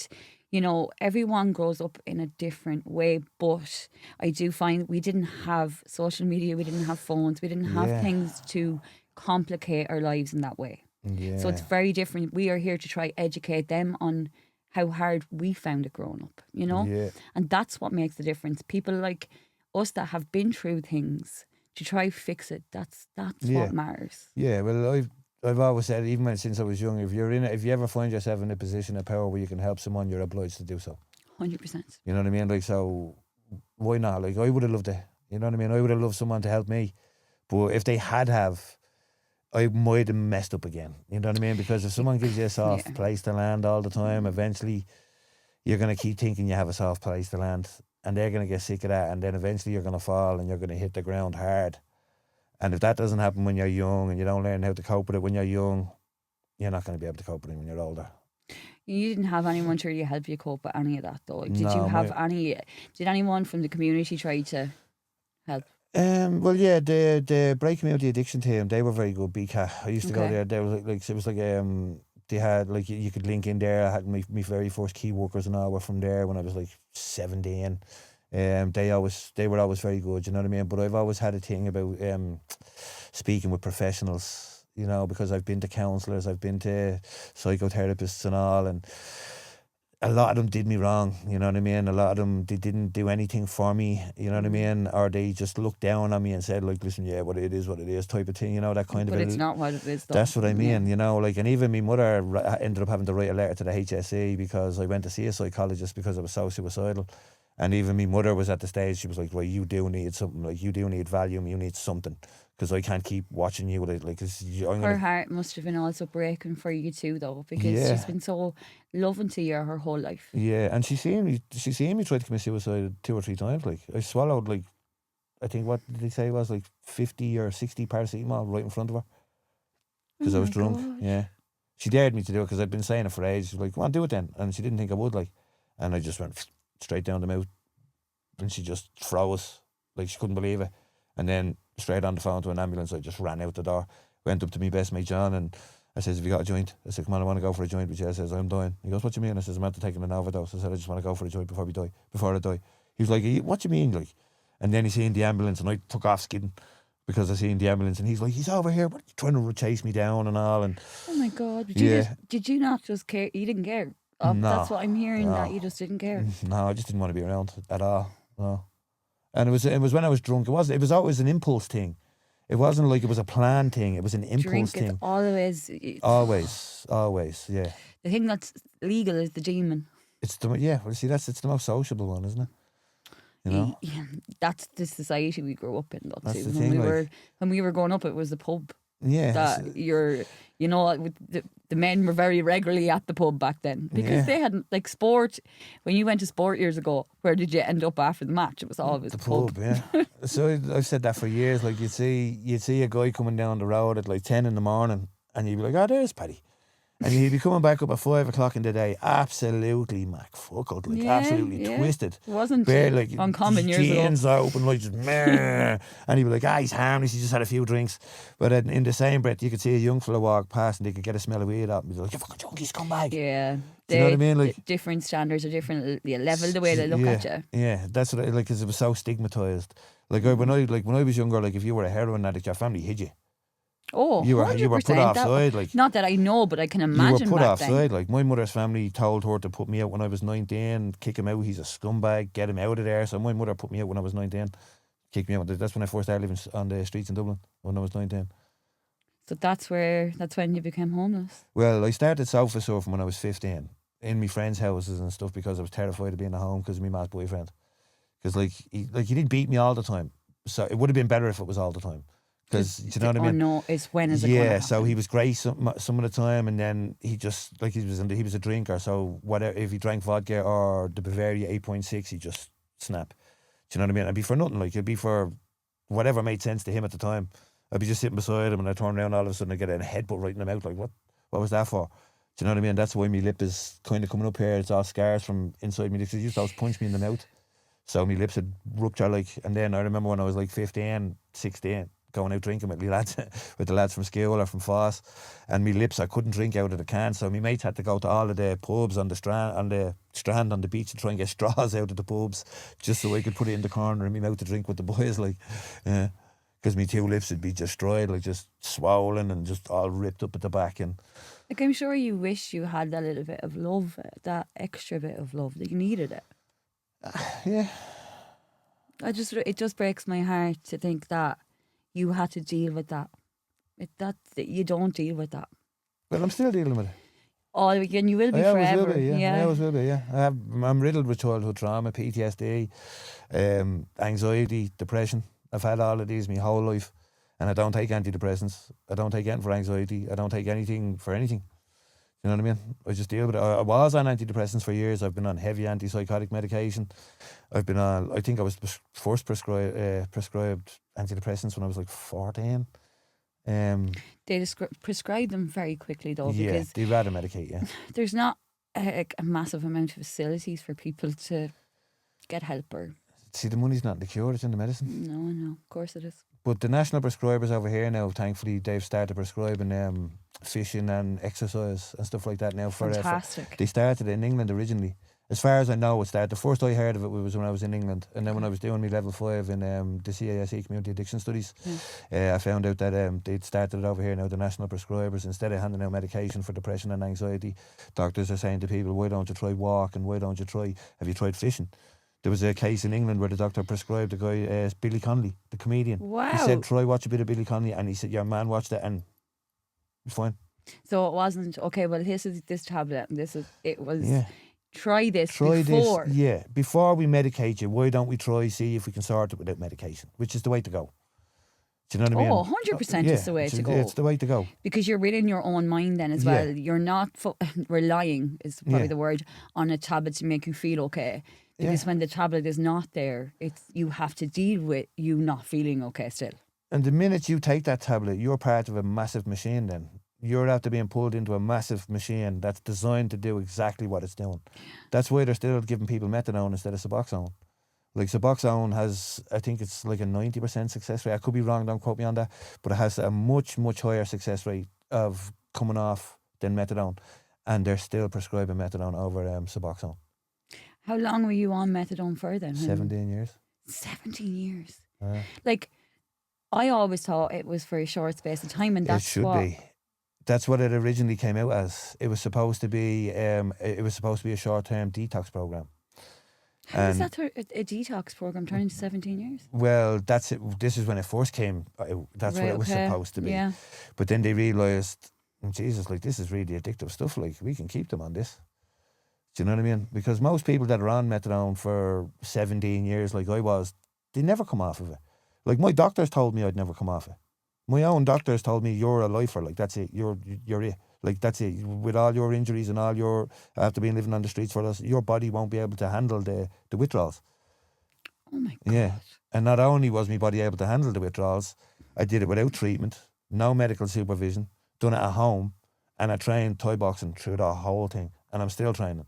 You know, everyone grows up in a different way, but I do find we didn't have social media, we didn't have phones, we didn't have things to complicate our lives in that way. Yeah. So it's very different. We are here to try educate them on how hard we found it growing up, you know? Yeah. And that's what makes the difference. People like us that have been through things to try fix it, that's what matters. Yeah, well, I've always said, even since I was young, if you ever find yourself in a position of power where you can help someone, you're obliged to do so. 100%. You know what I mean? Like, so why not? Like, I would have loved it. You know what I mean? I would have loved someone to help me. But if they have, I might have messed up again. You know what I mean? Because if someone gives you a soft place to land all the time, eventually you're going to keep thinking you have a soft place to land, and they're going to get sick of that, and then eventually you're going to fall and you're going to hit the ground hard. And if that doesn't happen when you're young and you don't learn how to cope with it when you're young, you're not going to be able to cope with it when you're older. You didn't have anyone to really help you cope with any of that though. Did No, you have did anyone from the community try to help? Well, yeah, the Break Community Addiction team, they were very good. BCAT. I used to go there. They were like it was like they had like you could link in there. I had my very first key workers and all were from there when I was like 17. They were always very good, you know what I mean? But I've always had a thing about speaking with professionals, you know, because I've been to counsellors, I've been to psychotherapists and all, and a lot of them did me wrong, you know what I mean? A lot of them, they didn't do anything for me, you know what I mean? Or they just looked down on me and said, like, listen, yeah, what it is type of thing, you know, that kind But of... it's not what it is, though. That's what I mean, Yeah. you know, like, and even my mother ended up having to write a letter to the HSE because I went to see a psychologist because I was so suicidal. And even my mother was at the stage, she was like, well, you do need something, like, you do need Valium, you need something, because I can't keep watching you with it, like, Her heart must have been also breaking for you too, though, because Yeah. she's been so loving to you her whole life. Yeah, and she seen me try to commit suicide 2 or 3 times, like, I swallowed, like, I think, what did they say it was, like 50 or 60 paracetamol right in front of her, because I was drunk. God. Yeah, she dared me to do it because I'd been saying it for ages. She was like, come on, do it then. And she didn't think I would, like, and I just went straight down the mouth, and she just froze, like, she couldn't believe it. And then straight on the phone to an ambulance, I just ran out the door, went up to my best mate John, and I says, have you got a joint? I said, come on, I want to go for a joint with you. I says, I'm dying. He goes, what do you mean? I says, I'm after taking an overdose. I said, I just want to go for a joint before I die. He was like, what do you mean, like? And then he seen the ambulance, and I took off skidding because I seen the ambulance, and he's like, he's over here, what are you trying to chase me down and all? And Oh my God. Did you not just care? You didn't care? Oh, No, that's what I'm hearing, no. that you just didn't care. No, I just didn't want to be around at all. No. And it was when I was drunk. It was always an impulse thing. It wasn't like it was a planned thing. It was an impulse Drink thing. is always... Always, yeah. The thing that's legal is the demon. It's the it's the most sociable one, isn't it? You know, Yeah, that's the society we grew up in, though, That's too. the thing, When we were growing up, it was the pub. yeah. That the men were very regularly at the pub back then because Yeah. they hadn't, like, sport. When you went to sport years ago, where did you end up after the match? It was always The the pub, yeah. So I've said that for years. Like, you'd see a guy coming down the road at like 10 in the morning, and you'd be like, oh, there's Paddy. And he'd be coming back up at 5 o'clock in the day, absolutely fuckled, like, Yeah, absolutely yeah. twisted. It wasn't Bare, like, uncommon years ago. jeans open, like, just meh. And he'd be like, he's harmless, he just had a few drinks. But in the same breath, you could see a young fella walk past, and they could get a smell of weed out, and be like, you fucking junkie scumbag. Yeah. Do you know what I mean? Like, different standards are different level, the way they look at you. Yeah, that's what like, because it was so stigmatized. Like, when I was younger, like, if you were a heroin addict, your family hid you. Oh, You were put 100%. offside, like. Not that I know, but I can You were imagine put back offside. then. Like, my mother's family told her to put me out when I was 19, kick him out, he's a scumbag, get him out of there. So my mother put me out when I was 19, kicked me out. That's when I first started living on the streets in Dublin, when I was 19. So that's when you became homeless. Well, I started sofa surfing when I was 15 in my friends' houses and stuff because I was terrified of being at home because of my mate's boyfriend. Because, like, he didn't beat me all the time. So it would have been better if it was all the time. Because, do you know what I mean? Oh no, it's when is it gonna Yeah, happen? so he was great some of the time, and then he just, like, he was a drinker. So whatever, if he drank vodka or the Bavaria 8.6, he just snap. Do you know what I mean? It'd be for nothing. Like, it'd be for whatever made sense to him at the time. I'd be just sitting beside him, and I'd turn around, all of a sudden I get a headbutt right in the mouth. Like, what was that for? Do you know what I mean? That's why my lip is kind of coming up here. It's all scars from inside me. Because he used to always punch me in the mouth, so my lips had ruptured. Like, and then I remember when I was like 15, 16. Going out drinking with the lads from school or from Foss, and my lips, I couldn't drink out of the can, so my mates had to go to all of the pubs on the strand on the beach to try and get straws out of the pubs just so I could put it in the corner in my mouth to drink with the boys, like, because my two lips would be destroyed, like, just swollen and just all ripped up at the back. And Like, I'm sure you wish you had that little bit of love, that extra bit of love, that you needed it. yeah, It just breaks my heart to think that you had to deal with that. That you don't deal with that. well, I'm still dealing with it. Oh, again, you will be I always forever. will be, yeah. I always will be, yeah. I'm riddled with childhood trauma, PTSD, anxiety, depression. I've had all of these my whole life, and I don't take antidepressants. I don't take anything for anxiety. I don't take anything for anything. You know what I mean? I just deal with it. I was on antidepressants for years. I've been on heavy antipsychotic medication. I've been on, I think I was first prescribed antidepressants when I was like 14. They prescribe them very quickly, though, Yeah, because they'd rather medicate, yeah. there's not a massive amount of facilities for people to get help. Or See, the money's not in the cure, it's in the medicine. no, of course it is. But the national prescribers over here now, thankfully, they've started prescribing fishing and exercise and stuff like that now. Fantastic. They started in England originally, As far as I know, it's that. The first I heard of it was when I was in England, and then when I was doing my level 5 in the CASE Community Addiction Studies, I found out that they'd started it over here now. The national prescribers, instead of handing out medication for depression and anxiety, doctors are saying to people, "Why don't you try walking? Why don't you try? Have you tried fishing?" There was a case in England where the doctor prescribed a guy, Billy Connolly, the comedian. Wow. He said, "Try watch a bit of Billy Connolly," and he said, "Your man watched it and it's fine." So it wasn't okay. Well, this is this tablet. It was. Yeah. Try this Try before. this, yeah. Before we medicate you, why don't we see if we can sort it without medication, which is the way to go. Do you know what I mean? Oh, 100% is the way to go. It's the way to go. Because you're within your own mind then as well. You're not relying, is probably the word, on a tablet to make you feel okay. Because when the tablet is not there, you have to deal with you not feeling okay still. And the minute you take that tablet, you're part of a massive machine then. You're after being pulled into a massive machine that's designed to do exactly what it's doing. That's why they're still giving people methadone instead of Suboxone. Like Suboxone has, I think it's like a 90% success rate. I could be wrong, don't quote me on that. But it has a much, much higher success rate of coming off than methadone. And they're still prescribing methadone over Suboxone. How long were you on methadone for then? 17 years. 17 years. Like, I always thought it was for a short space of time, and that's it should be. That's what it originally came out as. It was supposed to be. It was supposed to be a short-term detox program. How is that a detox program turning into 17 years? Well, that's it. This is when it first came. That's what it was supposed to be. Yeah. But then they realised, Jesus, like this is really addictive stuff. Like we can keep them on this. Do you know what I mean? Because most people that are on methadone for 17 years, like I was, they never come off of it. Like my doctors told me I'd never come off it. My own doctors told me, "You're a lifer. Like that's it. You're it. Like that's it. With all your injuries and all your after being living on the streets for us, your body won't be able to handle the withdrawals." Oh my God. Yeah. And not only was my body able to handle the withdrawals, I did it without treatment, no medical supervision, done it at home, and I trained Thai boxing through the whole thing, and I'm still training.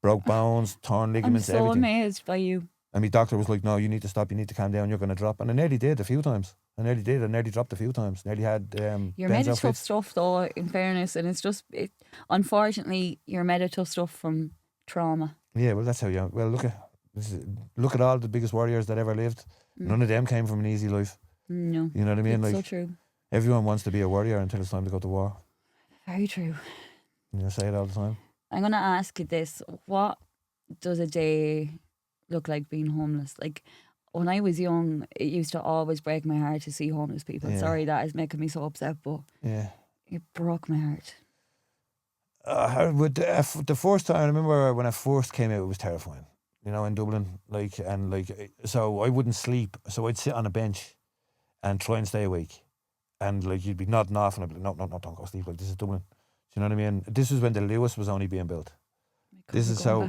Broke bones, torn ligaments, I'm so everything. amazed by you. And my doctor was like, "No, you need to stop. You need to calm down. You're going to drop." And I nearly did a few times. I nearly did. I nearly dropped a few times. Nearly had you're made of tough stuff though, in fairness, and it's just unfortunately you're made of tough stuff from trauma. Yeah, well, that's how you. Well, look at all the biggest warriors that ever lived. None of them came from an easy life. No, you know what I mean. It's like so true. Everyone wants to be a warrior until it's time to go to war. Very true. You say it all the time. I'm going to ask you this: what does a day look like being homeless? Like, when I was young, it used to always break my heart to see homeless people. Yeah. Sorry, that is making me so upset, but it broke my heart. The first time I remember when I first came out, it was terrifying. You know, in Dublin, so I wouldn't sleep. So I'd sit on a bench and try and stay awake, and like you'd be nodding off, and I'd be like, no, don't go sleep. Like this is Dublin. Do you know what I mean? This was when the Lewis was only being built. This is so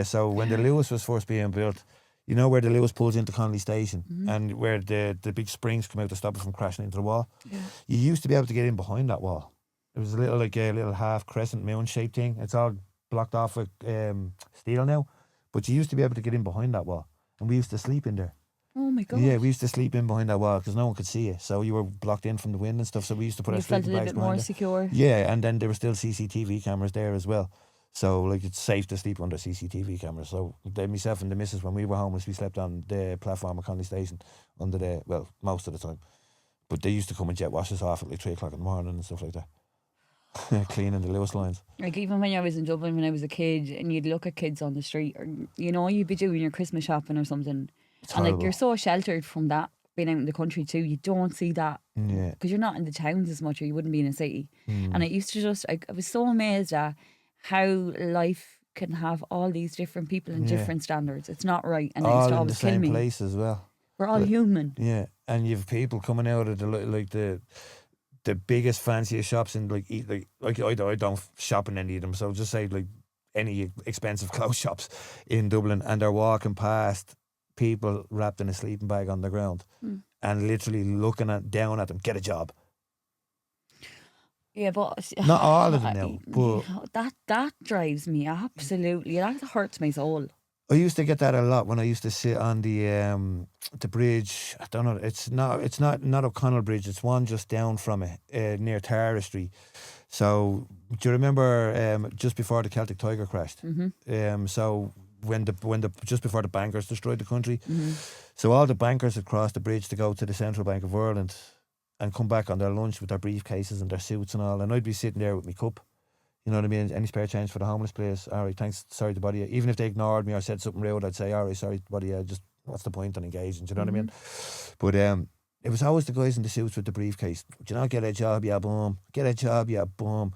So when the Lewis was first being built, you know where the Lewis pulls into Connolly Station and where the big springs come out to stop it from crashing into the wall. Yeah. You used to be able to get in behind that wall. It was a little half crescent moon shaped thing. It's all blocked off with steel now, but you used to be able to get in behind that wall, and we used to sleep in there. Oh my God! Yeah, we used to sleep in behind that wall because no one could see you, so you were blocked in from the wind and stuff. So we used to put our sleeping bags behind. You felt a little bit more secure. Yeah, and then there were still CCTV cameras there as well. So, like, it's safe to sleep under CCTV cameras. So, myself and the missus, when we were homeless, we slept on the platform at Connolly Station most of the time. But they used to come and jet wash us off at like 3 o'clock in the morning and stuff like that. Cleaning the Lewis lines. Like, even when I was in Dublin when I was a kid, and you'd look at kids on the street, or, you know, you'd be doing your Christmas shopping or something. And, like, you're so sheltered from that, being out in the country too. You don't see that. Yeah. Because you're not in the towns as much, or you wouldn't be in a city. And it used to just, I was so amazed at how life can have all these different people and different standards. It's not right, and all it used to in always the same kill me. place as well. We're all human. Yeah, and you've people coming out of the biggest fanciest shops and I don't shop in any of them. So just say like any expensive clothes shops in Dublin, and they're walking past people wrapped in a sleeping bag on the ground and literally looking down at them. Get a job. Yeah, but not all of them now. But that drives me absolutely. That hurts my soul. I used to get that a lot when I used to sit on the bridge. I don't know. It's not O'Connell Bridge. It's one just down from it near Tara Street. So do you remember just before the Celtic Tiger crashed? So when the just before the bankers destroyed the country, so all the bankers had crossed the bridge to go to the Central Bank of Ireland and come back on their lunch with their briefcases and their suits and all, and I'd be sitting there with my cup. You know what I mean? Any spare change for the homeless place? All right, thanks. Sorry to bother you. Even if they ignored me or said something rude, I'd say, all right, sorry to bother you. Just what's the point in engaging? Do you know what I mean? But it was always the guys in the suits with the briefcase. Do you know, get a job, yeah, boom. Get a job, yeah, boom.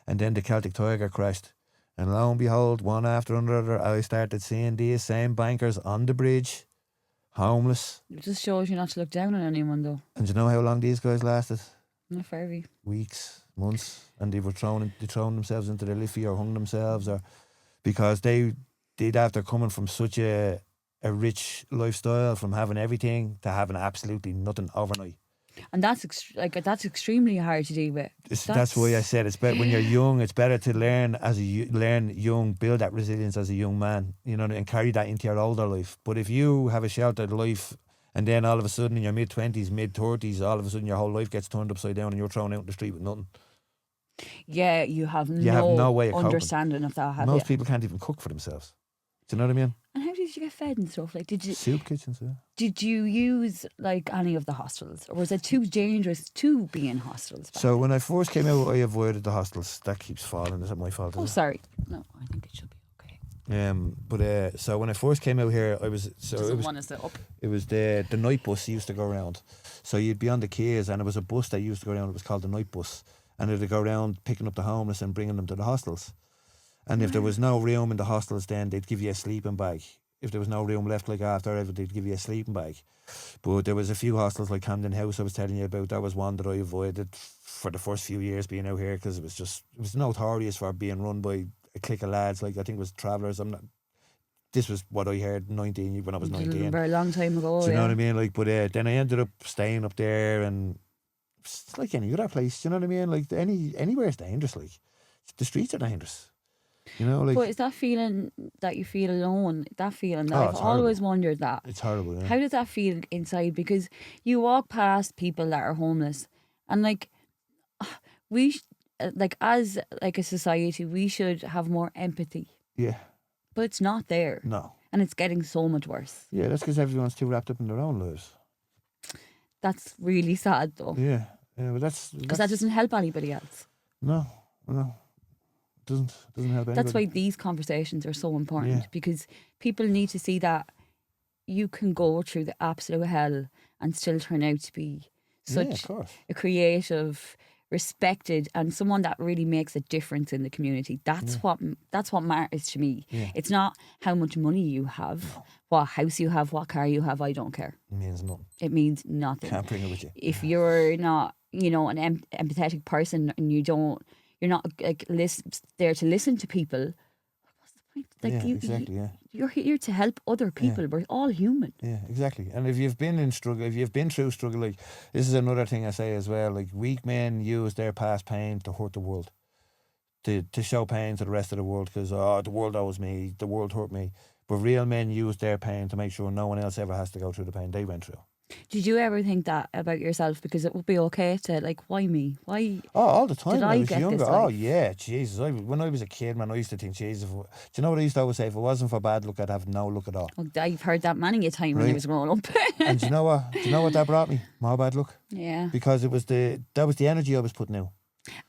And then the Celtic Tiger crashed. And lo and behold, one after another, I started seeing these same bankers on the bridge, homeless. It just shows you not to look down on anyone, though. And do you know how long these guys lasted? Not very. Weeks, months. And they were thrown themselves into the liffey or hung themselves, or because they'd after coming from such a rich lifestyle, from having everything to having absolutely nothing overnight. And that's that's extremely hard to deal with. That's why I said it's better when you're young. It's better to learn learn young, build that resilience as a young man, you know, and carry that into your older life. But if you have a sheltered life, and then all of a sudden in your mid-20s, mid-30s, all of a sudden your whole life gets turned upside down and you're thrown out in the street with nothing. Yeah, you have no way of understanding of that. Most people can't even cook for themselves. Do you know what I mean? And how did you get fed and stuff? Like, did you soup kitchens? Yeah. Did you use like any of the hostels, or was it too dangerous to be in hostels? So when I first came out, I avoided the hostels. That keeps falling. Is that my fault? Oh, sorry. No, I think it should be okay. But so when I first came out here, I was It was the night bus used to go around. So you'd be on the quays, and it was a bus that used to go around. It was called the night bus, and it'd go around picking up the homeless and bringing them to the hostels. And if there was no room in the hostels, then they'd give you a sleeping bag. If there was no room left, like after, they'd give you a sleeping bag. But there was a few hostels like Camden House I was telling you about. That was one that I avoided for the first few years being out here, because it was notorious for being run by a clique of lads. Like, I think it was Travellers. This was what I heard when I was 19. A very long time ago. Do you know what I mean? Like, but then I ended up staying up there, and it's like any other place. Do you know what I mean? Like, anywhere is dangerous. Like, the streets are dangerous. You know, like. But is that feeling that you feel alone? That feeling that I've always wondered that. It's horrible. Yeah. How does that feel inside? Because you walk past people that are homeless, and like as like a society, we should have more empathy. Yeah. But it's not there. No. And it's getting so much worse. Yeah, that's because everyone's too wrapped up in their own lives. That's really sad, though. Yeah, but that's because that doesn't help anybody else. No. Doesn't help anybody. That's why these conversations are so important, because people need to see that you can go through the absolute hell and still turn out to be such a creative, respected, and someone that really makes a difference in the community. That's what matters to me. Yeah. It's not how much money you have, what house you have, what car you have. I don't care. It means nothing. It means nothing. Can't bring it with you. If you're not, an empathetic person, and you're not like there to listen to people, what's the point? Like, exactly. You're here to help other people. We're all human. Yeah, exactly. And if you've been in struggle, if you've been through struggle, like, this is another thing I say as well. Like, weak men use their past pain to hurt the world, to show pain to the rest of the world, because the world owes me, the world hurt me. But real men use their pain to make sure no one else ever has to go through the pain they went through. Did you ever think that about yourself? Because it would be okay to, like, why me? Why? Oh, all the time. Did when I was get younger. this Oh, life? yeah, Jesus. When I was a kid, man, I used to think, Jesus. Do you know what I used to always say? If it wasn't for bad luck, I'd have no luck at all. Well, I've heard that many a time when I was growing up. And do you know what? Do you know what that brought me? More bad luck. Yeah. Because that was the energy I was putting out.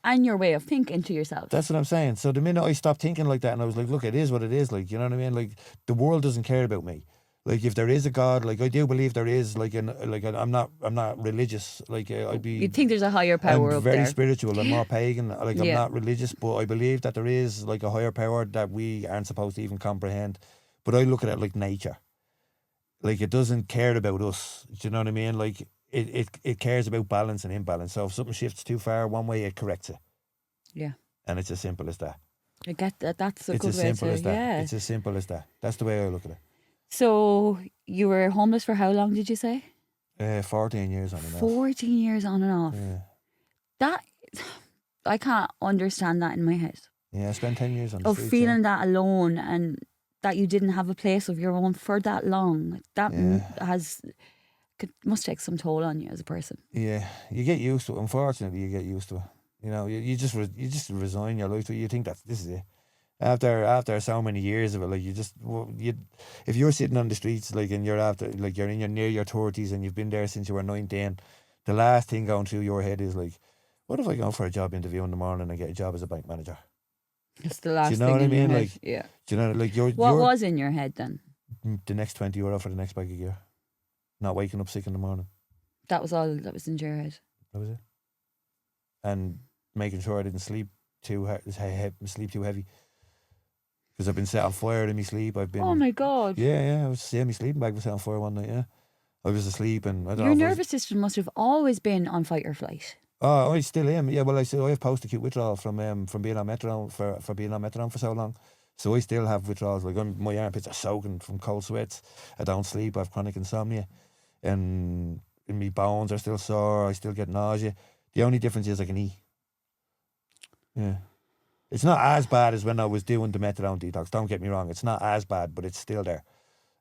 And your way of thinking to yourself. That's what I'm saying. So the minute I stopped thinking like that, and I was like, look, it is what it is. Like, you know what I mean? Like, the world doesn't care about me. Like, if there is a God, like, I do believe there is, I'm not religious. Like, I'd be. You think there's a higher power I'm up very there. spiritual. I'm more pagan. Like, I'm not religious, but I believe that there is, like, a higher power that we aren't supposed to even comprehend. But I look at it like nature. Like, it doesn't care about us. Do you know what I mean? Like, it cares about balance and imbalance. So if something shifts too far one way, it corrects it. Yeah. And it's as simple as that. I get that. That's a It's good as way simple to. as that. Yeah. It's as simple as that. That's the way I look at it. So you were homeless for how long, did you say? 14 years on and off. 14 years on and off. Yeah. That, I can't understand that in my head. Yeah, I spent 10 years on the Of streets, feeling that alone, and that you didn't have a place of your own for that long. Like, that must take some toll on you as a person. Yeah, you get used to it. Unfortunately, you get used to it. You know, you just resign your life to it. You think that this is it. After so many years of it, like if you're sitting on the streets, like, and you're near your 30s and you've been there since you were 19, the last thing going through your head is like, what if I go for a job interview in the morning and get a job as a bank manager? It's the last Do you know thing what I in your mean? head. Like, yeah. do you know, like What was in your head then? the next €20 for the next bag of gear, not waking up sick in the morning. That was all that was in your head. That was it. And making sure I didn't sleep too heavy. Because I've been set on fire in my sleep. I've been. Oh my God. Yeah. I was saying my sleeping bag was set on fire one night. Yeah, I was asleep and I don't know. Your nervous system must have always been on fight or flight. Oh, I still am. Yeah, well, I have post-acute withdrawal from being on methadone for being on methadone for so long. So I still have withdrawals. Like, my armpits are soaking from cold sweats. I don't sleep. I have chronic insomnia, and my bones are still sore. I still get nausea. The only difference is I can eat. Yeah. It's not as bad as when I was doing the methadone detox. Don't get me wrong. It's not as bad, but it's still there.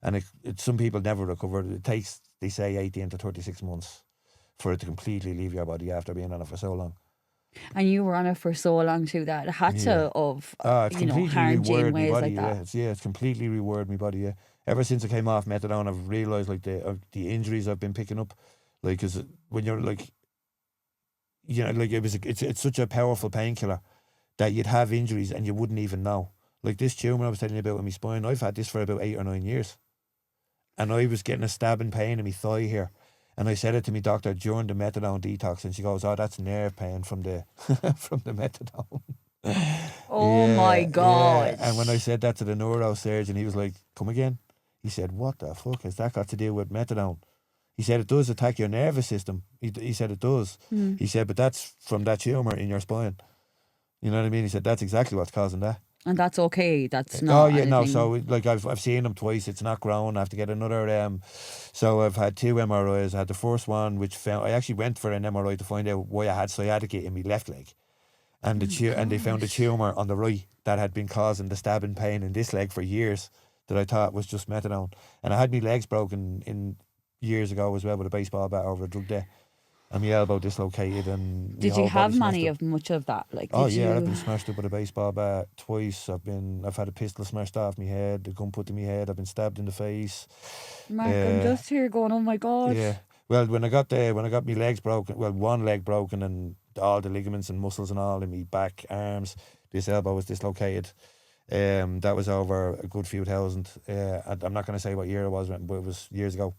And some people never recover. It takes, they say, 18 to 36 months for it to completely leave your body after being on it for so long. And you were on it for so long too that it had to It's completely harmed you in rewired my ways body. like that. It's completely rewired my body. Yeah. Ever since I came off methadone, I've realised like the injuries I've been picking up. Like, cause when you're like, you know, like it's such a powerful painkiller that you'd have injuries and you wouldn't even know. Like this tumour I was telling you about in my spine, I've had this for about 8 or 9 years. And I was getting a stabbing pain in my thigh here. And I said it to my doctor during the methadone detox, and she goes, "Oh, that's nerve pain from the from the methadone." Oh my God. Yeah. And when I said that to the neurosurgeon, he was like, "Come again?" He said, "What the fuck has that got to do with methadone?" He said, "It does attack your nervous system." He said, "It does." He said, "But that's from that tumour in your spine." You know what I mean? He said, "That's exactly what's causing that." And that's okay. That's not. Oh yeah, no. anything- So like I've seen him twice. It's not grown. I have to get another. So I've had 2 MRIs. I had the first one, which found I actually went for an MRI to find out why I had sciatica in my left leg, and and they found a tumour on the right that had been causing the stabbing pain in this leg for years. That I thought was just methadone, and I had my legs broken in years ago as well with a baseball bat over a drug day. And my elbow dislocated and my Did whole you have body many smashed up. of much of that? Like, Oh did yeah, you... I've been smashed up with a baseball bat twice. I've had a pistol smashed off my head, a gun put to my head. I've been stabbed in the face. Mark, I'm just here going, oh my God. Yeah. Well, when I got my legs broken, well, one leg broken and all the ligaments and muscles and all in my back, arms, this elbow was dislocated. That was over a good few thousand. I'm not going to say what year it was, but it was years ago.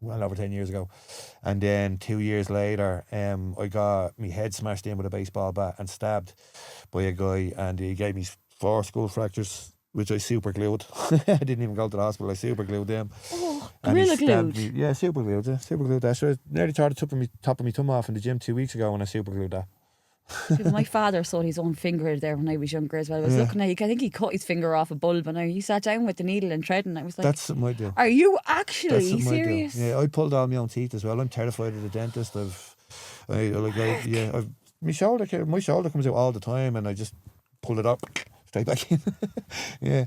Well over 10 years ago. And then 2 years later, I got my head smashed in with a baseball bat and stabbed by a guy, and he gave me 4 skull fractures, which I super glued. I didn't even go to the hospital, I super glued them. Oh, And he gorilla stabbed glued. me. Yeah, super glued that. So I nearly tore the top of my thumb off in the gym 2 weeks ago when I super glued that. Because my father sewed his own finger there when I was younger as well. I was looking at it, I think he cut his finger off a bulb, and he sat down with the needle and thread, and I was like, That's something I do. are you That's actually something serious? I do. Yeah, I pulled all my own teeth as well. I'm terrified of the dentist. My shoulder comes out all the time, and I just pull it up straight back in. Yeah.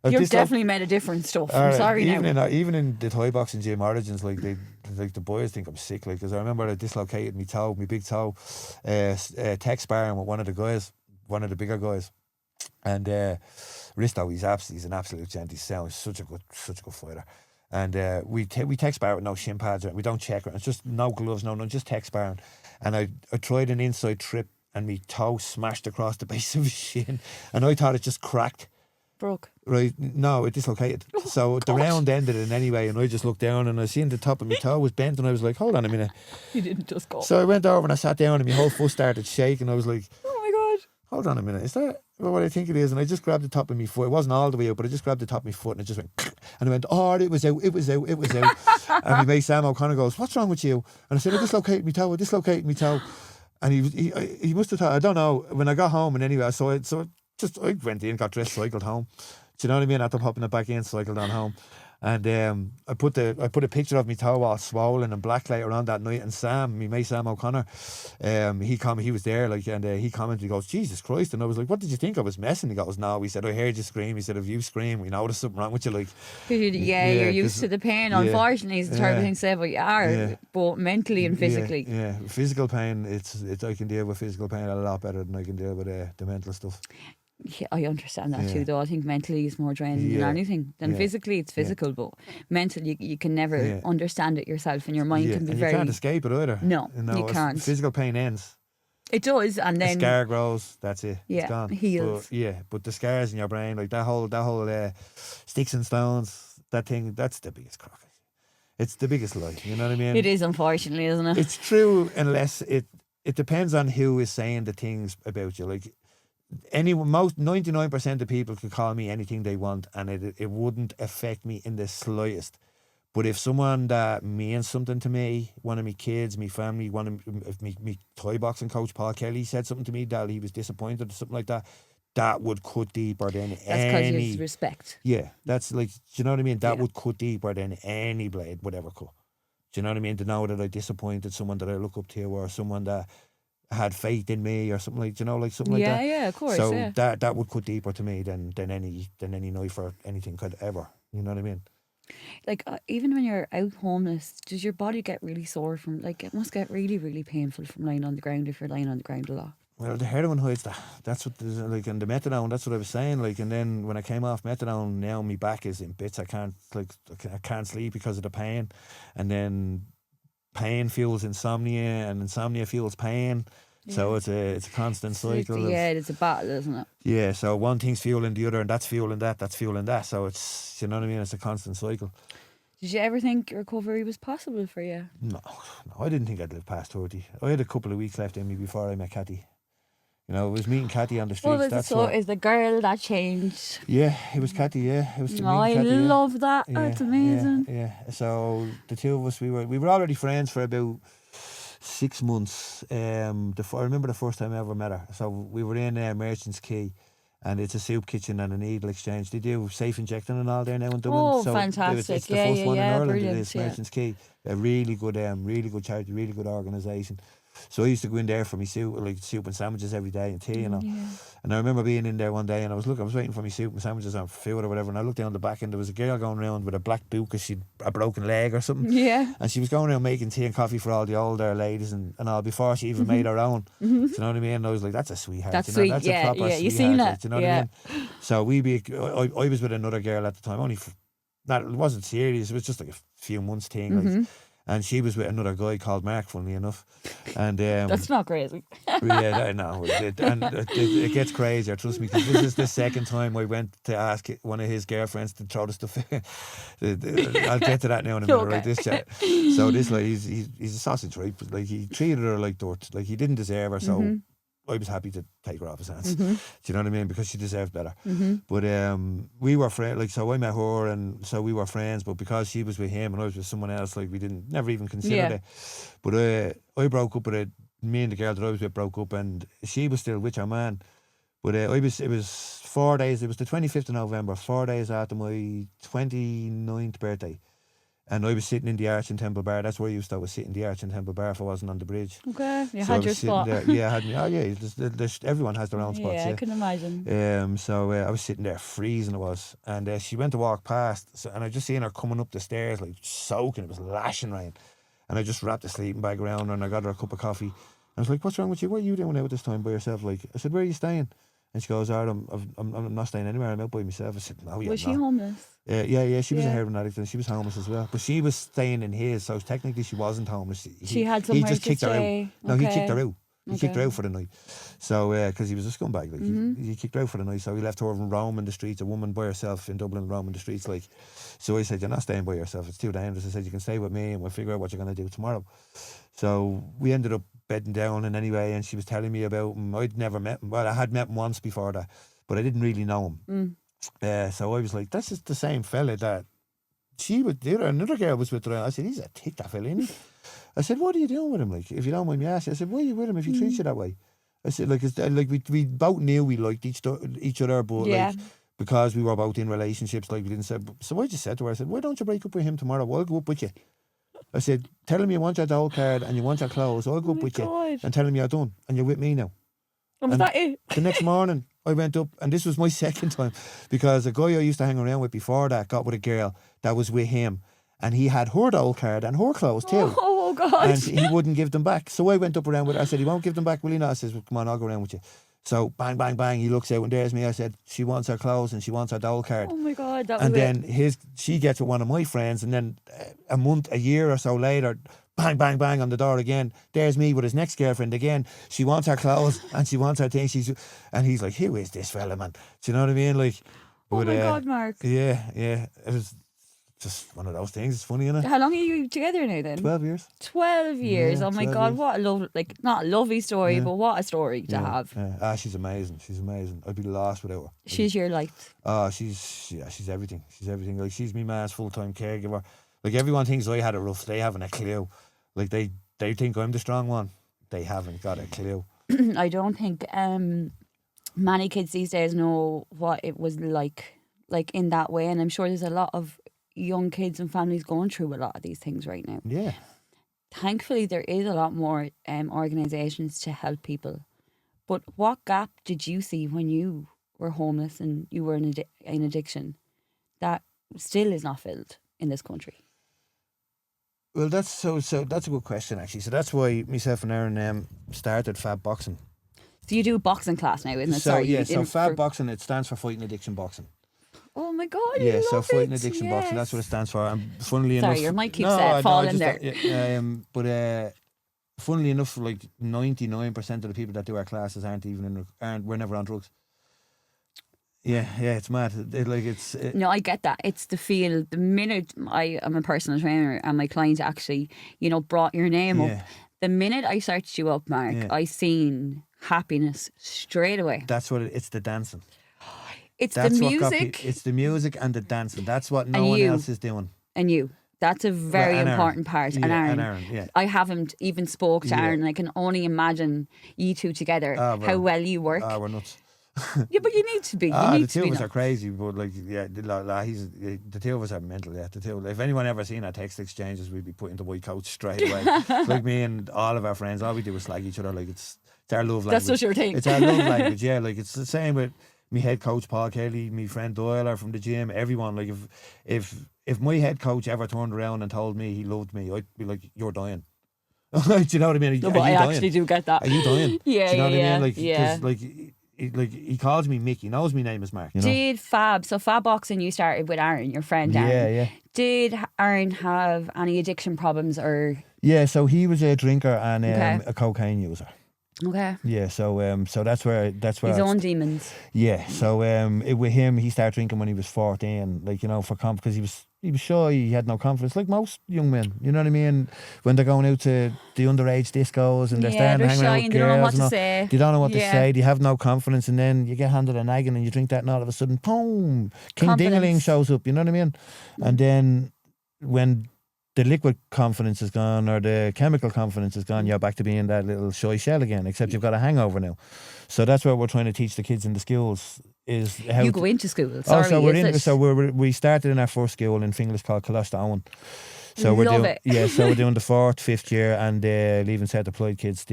You've definitely made a difference, stuff. I'm sorry now. Even in the Thai boxing gym origins, like the boys think I'm sick, like, because I remember I dislocated my big toe, tech sparring with one of the bigger guys, and Risto, he's an absolute gent. He's such a good fighter, and we tech spar with no shin pads. We don't check it. It's just no gloves, no, just tech sparring. And I tried an inside trip, and my toe smashed across the base of his shin, and I thought it just cracked. Broke. Right, no, it dislocated. So the round ended in anyway, and I just looked down and I seen the top of my toe was bent, and I was like, hold on a minute. You didn't just go. So I went over and I sat down, and my whole foot started shaking. I was like, Oh my God. hold on a minute, is that what I think it is? And I just grabbed the top of my foot. It wasn't all the way out, but I just grabbed the top of my foot, and it just went, and I went, oh, it was out. And my mate Sam O'Connor goes, what's wrong with you? And I said, I dislocated my toe. And he must have thought, I don't know. When I got home, and anyway, I went in, got dressed, cycled home. Do you know what I mean? After popping it back in, cycled on home. And I put a picture of me toe all swollen and black later on that night. And Sam, me mate Sam O'Connor, he was there, like, and he commented, he goes, Jesus Christ. And I was like, what did you think I was messing? He goes, no. He said, I heard you scream. He said, if you scream, we know there's something wrong with you. Like, you're used to the pain. Unfortunately, it's a terrible thing to say, but you are, both mentally and physically. Yeah, physical pain, it's I can deal with physical pain a lot better than I can deal with the mental stuff. Yeah, I understand that too, though. I think mentally is more draining than anything. Than physically, it's physical, but mentally, you can never understand it yourself, and your mind can be very. You can't escape it either. No, you can't. Physical pain ends. It does, and then the scar grows. That's it. Yeah, it's gone. heals. But the scars in your brain, like that whole sticks and stones, that thing, that's the biggest crock. It's the biggest lie. You know what I mean? It is, unfortunately, isn't it? It's true, unless it depends on who is saying the things about you. Like, 99% of people could call me anything they want, and it wouldn't affect me in the slightest. But if someone that means something to me, one of my kids, my family, if me Thai boxing coach Paul Kelly said something to me that he was disappointed or something like that, that would cut deeper than that's because you respect. Yeah, that's like, do you know what I mean? That would cut deeper than any blade would ever cut. Do you know what I mean? To know that I disappointed someone that I look up to, or someone that had faith in me, or something like, you know, like something like that. Yeah, of course. So that would cut deeper to me than any knife or anything could ever. You know what I mean? Like, even when you're out homeless, does your body get really sore from, like, it must get really, really painful from lying on the ground if you're lying on the ground a lot? Well, the heroin hides that. That's what, like, and the methadone, that's what I was saying. Like, and then when I came off methadone, now my back is in bits. I can't sleep because of the pain. And then pain fuels insomnia, and insomnia fuels pain. Yeah. So it's a constant cycle. It's a battle, isn't it? Yeah, so one thing's fueling the other, and that's fueling that. So it's, you know what I mean? It's a constant cycle. Did you ever think recovery was possible for you? No, I didn't think I'd live past 30. I had a couple of weeks left in me before I met Cathy. You know, it was meeting Cathy on the streets. Is the girl that changed? Yeah, it was Cathy. Yeah, it was. I Cathy, love that. That's amazing. Yeah. So the two of us, we were already friends for about 6 months. I remember the first time I ever met her. So we were in Merchants Quay, and it's a soup kitchen and a needle exchange. They do safe injecting and all there now in Dublin. Oh, so fantastic! It's the first one in Ireland. Brilliant, it is Merchants Quay. A really good charity, really good organisation. So I used to go in there for my soup and sandwiches every day and tea, you know. Yeah. And I remember being in there one day, and I was waiting for my soup and sandwiches on food or whatever, and I looked down the back, and there was a girl going around with a black boot because she'd a broken leg or something. Yeah. And she was going around making tea and coffee for all the older ladies and all before she even made her own. Do you know what I mean? And I was like, that's a sweetheart. That's sweet. That's a proper sweetheart. You seen that? Like, do you know what I mean? So I was with another girl at the time. It wasn't serious. It was just like a few months thing. Like, and she was with another guy called Mark, funnily enough. And that's not crazy. Yeah, I know. It gets crazier, trust me, because this is the second time I went to ask one of his girlfriends to throw the stuff. I'll get to that now in a minute, right? This chat. So this, like, he's a sausage, right? But, like, he treated her like dirt. Like, he didn't deserve her, so I was happy to take her off his hands. Do you know what I mean? Because she deserved better. But we were friends. Like, so I met her, and so we were friends. But because she was with him and I was with someone else, like, we never even considered it. But I broke up with it. Me and the girl that I was with broke up, and she was still with her man. But it was 4 days. It was the 25th of November, 4 days after my 29th birthday. And I was sitting in the Arch and Temple Bar. That's where I used to sit in the Arch and Temple Bar if I wasn't on the bridge. Okay, you had your spot. Yeah, I had me. Oh yeah, everyone has their own spots. Yeah, I can imagine. So I was sitting there freezing, it was, and she went to walk past, and I just seen her coming up the stairs like soaking. It was lashing rain, and I just wrapped the sleeping bag around her and I got her a cup of coffee. I was like, "What's wrong with you? What are you doing out this time by yourself?" Like, I said, "Where are you staying?" And she goes, I'm not staying anywhere. I'm out by myself. I said, "No, you're not." Was she homeless? Yeah. She was a heroin addict, and she was homeless as well. But she was staying in his, so technically she wasn't homeless. She had somewhere to stay. Her out. No, he kicked her out. He kicked her out for the night. So, because he was a scumbag. Like, he kicked her out for the night. So he left her and roaming the streets, a woman by herself in Dublin, roaming the streets. Like, so I said, "You're not staying by yourself. It's too dangerous." I said, "You can stay with me and we'll figure out what you're going to do tomorrow." So we ended up bedding down, and anyway, and she was telling me about him. I'd never met him. Well, I had met him once before that, but I didn't really know him. So I was like, "This is the same fella that another girl was with her." I said, "He's a tick, that fella, isn't he?" I said, "What are you doing with him? Like, if you don't mind me asking." I said, "Why are you with him if he treats you that way?" I said, we both knew we liked each other, but like, because we were both in relationships, like we didn't say. So I just said to her, I said, why don't you break up with him tomorrow? I'll go up with you. I said, tell him you want your dole card and you want your clothes. I'll go up with you and tell him you're done and you're with me now. And was that it? The next morning, I went up, and this was my second time, because a guy I used to hang around with before that got with a girl that was with him, and he had her dole card and her clothes too. Oh, God. And he wouldn't give them back. So I went up around with her. I said, he won't give them back, will he not? I said, well, come on, I'll go around with you. So bang, bang, bang, he looks out and there's me. I said, she wants her clothes and she wants her dole card. Oh my God, that was And then she gets with one of my friends, and then a year or so later, bang, bang, bang on the door again. There's me with his next girlfriend again. She wants her clothes and she wants her things. And he's like, who is this fella, man? Do you know what I mean? Like, Oh my God, Mark. Yeah. It was just one of those things. It's funny, isn't it? How long are you together now then? 12 years. 12 years. Yeah, Oh my 12 God, years. what a not a lovely story, but what a story to have. Yeah. She's amazing. She's amazing. I'd be lost without her. She's your light. She's everything. She's everything. Like, she's me man's full-time caregiver. Like, everyone thinks I had it rough. They haven't a clue. Like, they think I'm the strong one. They haven't got a clue. I don't think many kids these days know what it was like in that way, and I'm sure there's a lot of young kids and families going through a lot of these things right now. Yeah. Thankfully, there is a lot more organisations to help people. But what gap did you see when you were homeless and you were in addiction that still is not filled in this country? Well, that's that's a good question, actually. So that's why myself and Aaron started FAB Boxing. So you do boxing class now, isn't it? So FAB Boxing, it stands for Fighting Addiction Boxing. Oh my God! Yeah, I so love Fighting it. Addiction Boxing, that's what it Yes. stands for. And funnily Sorry, enough, your mic keeps I falling just, there. But funnily enough, like 99% of the people that do our classes we're never on drugs. Yeah, it's mad. No, I get that. It's the feel. The minute I am a personal trainer and my client actually, brought your name up, the minute I searched you up, Mark, I seen happiness straight away. That's what it's the dancing. It's That's the what music. it's the music and the dancing. That's what no one else is doing. And you. That's a very important part. Yeah, and Aaron, yeah. I haven't even spoke to Yeah. Aaron. I can only imagine you two together, how well you work. We're nuts. Yeah, but you need to be. You The need to two be of us not. are crazy, but the two of us are mental. Yeah, if anyone ever seen our text exchanges, we'd be put into white coats straight away. Like me and all of our friends, all we do is slag each other. Like it's our love language. That's such your thing. It's our love language. Yeah, like it's the same with me head coach Paul Kelly, me friend Doyle are from the gym. Everyone, like if my head coach ever turned around and told me he loved me, I'd be like, you're dying. Do you know what I mean? No, but I actually do get that. Are you dying? Yeah, do you know what I mean? Like, yeah. 'cause, he calls me Mick. He knows my name is Mark. You know? Did FAB Boxing, you started with Aaron, your friend Aaron. Yeah. Did Aaron have any addiction problems or? Yeah, so he was a drinker and Okay. a cocaine user. Okay. Yeah, so that's where His own demons. Yeah, so with him, he started drinking when he was 14, like, for because he was shy, he had no confidence, like most young men, you know what I mean? When they're going out to the underage discos and they're starting to hang around with they don't know what girls to and say. they don't know what to Yeah. say, they have no confidence, and then you get handed a nagging and you drink that, and all of a sudden, boom, King Confidence. Dingaling shows up, you know what I mean? And then when the liquid confidence is gone or the chemical confidence is gone, you're back to being that little shy shell again, except you've got a hangover now. So that's what we're trying to teach the kids in the schools, is how You go into school. Oh, so Sorry, we started in our first school in Finglas called Owen. So we're Love doing it. so we're doing the 4th, 5th year and leaving set deployed kids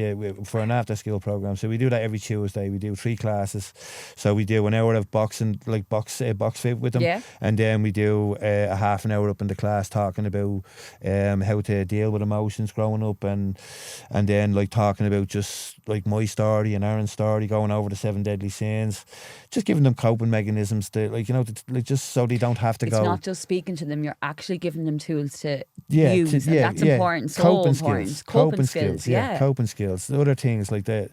for an after school program. So we do that every Tuesday. We do 3 classes. So we do an hour of boxing, like box fit with them, Yeah. and then we do a half an hour up in the class talking about how to deal with emotions growing up, and then like talking about just like my story and Aaron's story, going over the 7 deadly sins, just giving them coping mechanisms to just so they don't have to It's go. not just speaking to them, you're actually giving them tools to Yeah, use. And that's important. So Coping important. skills. Coping skills. Yeah. Coping skills. The other things like that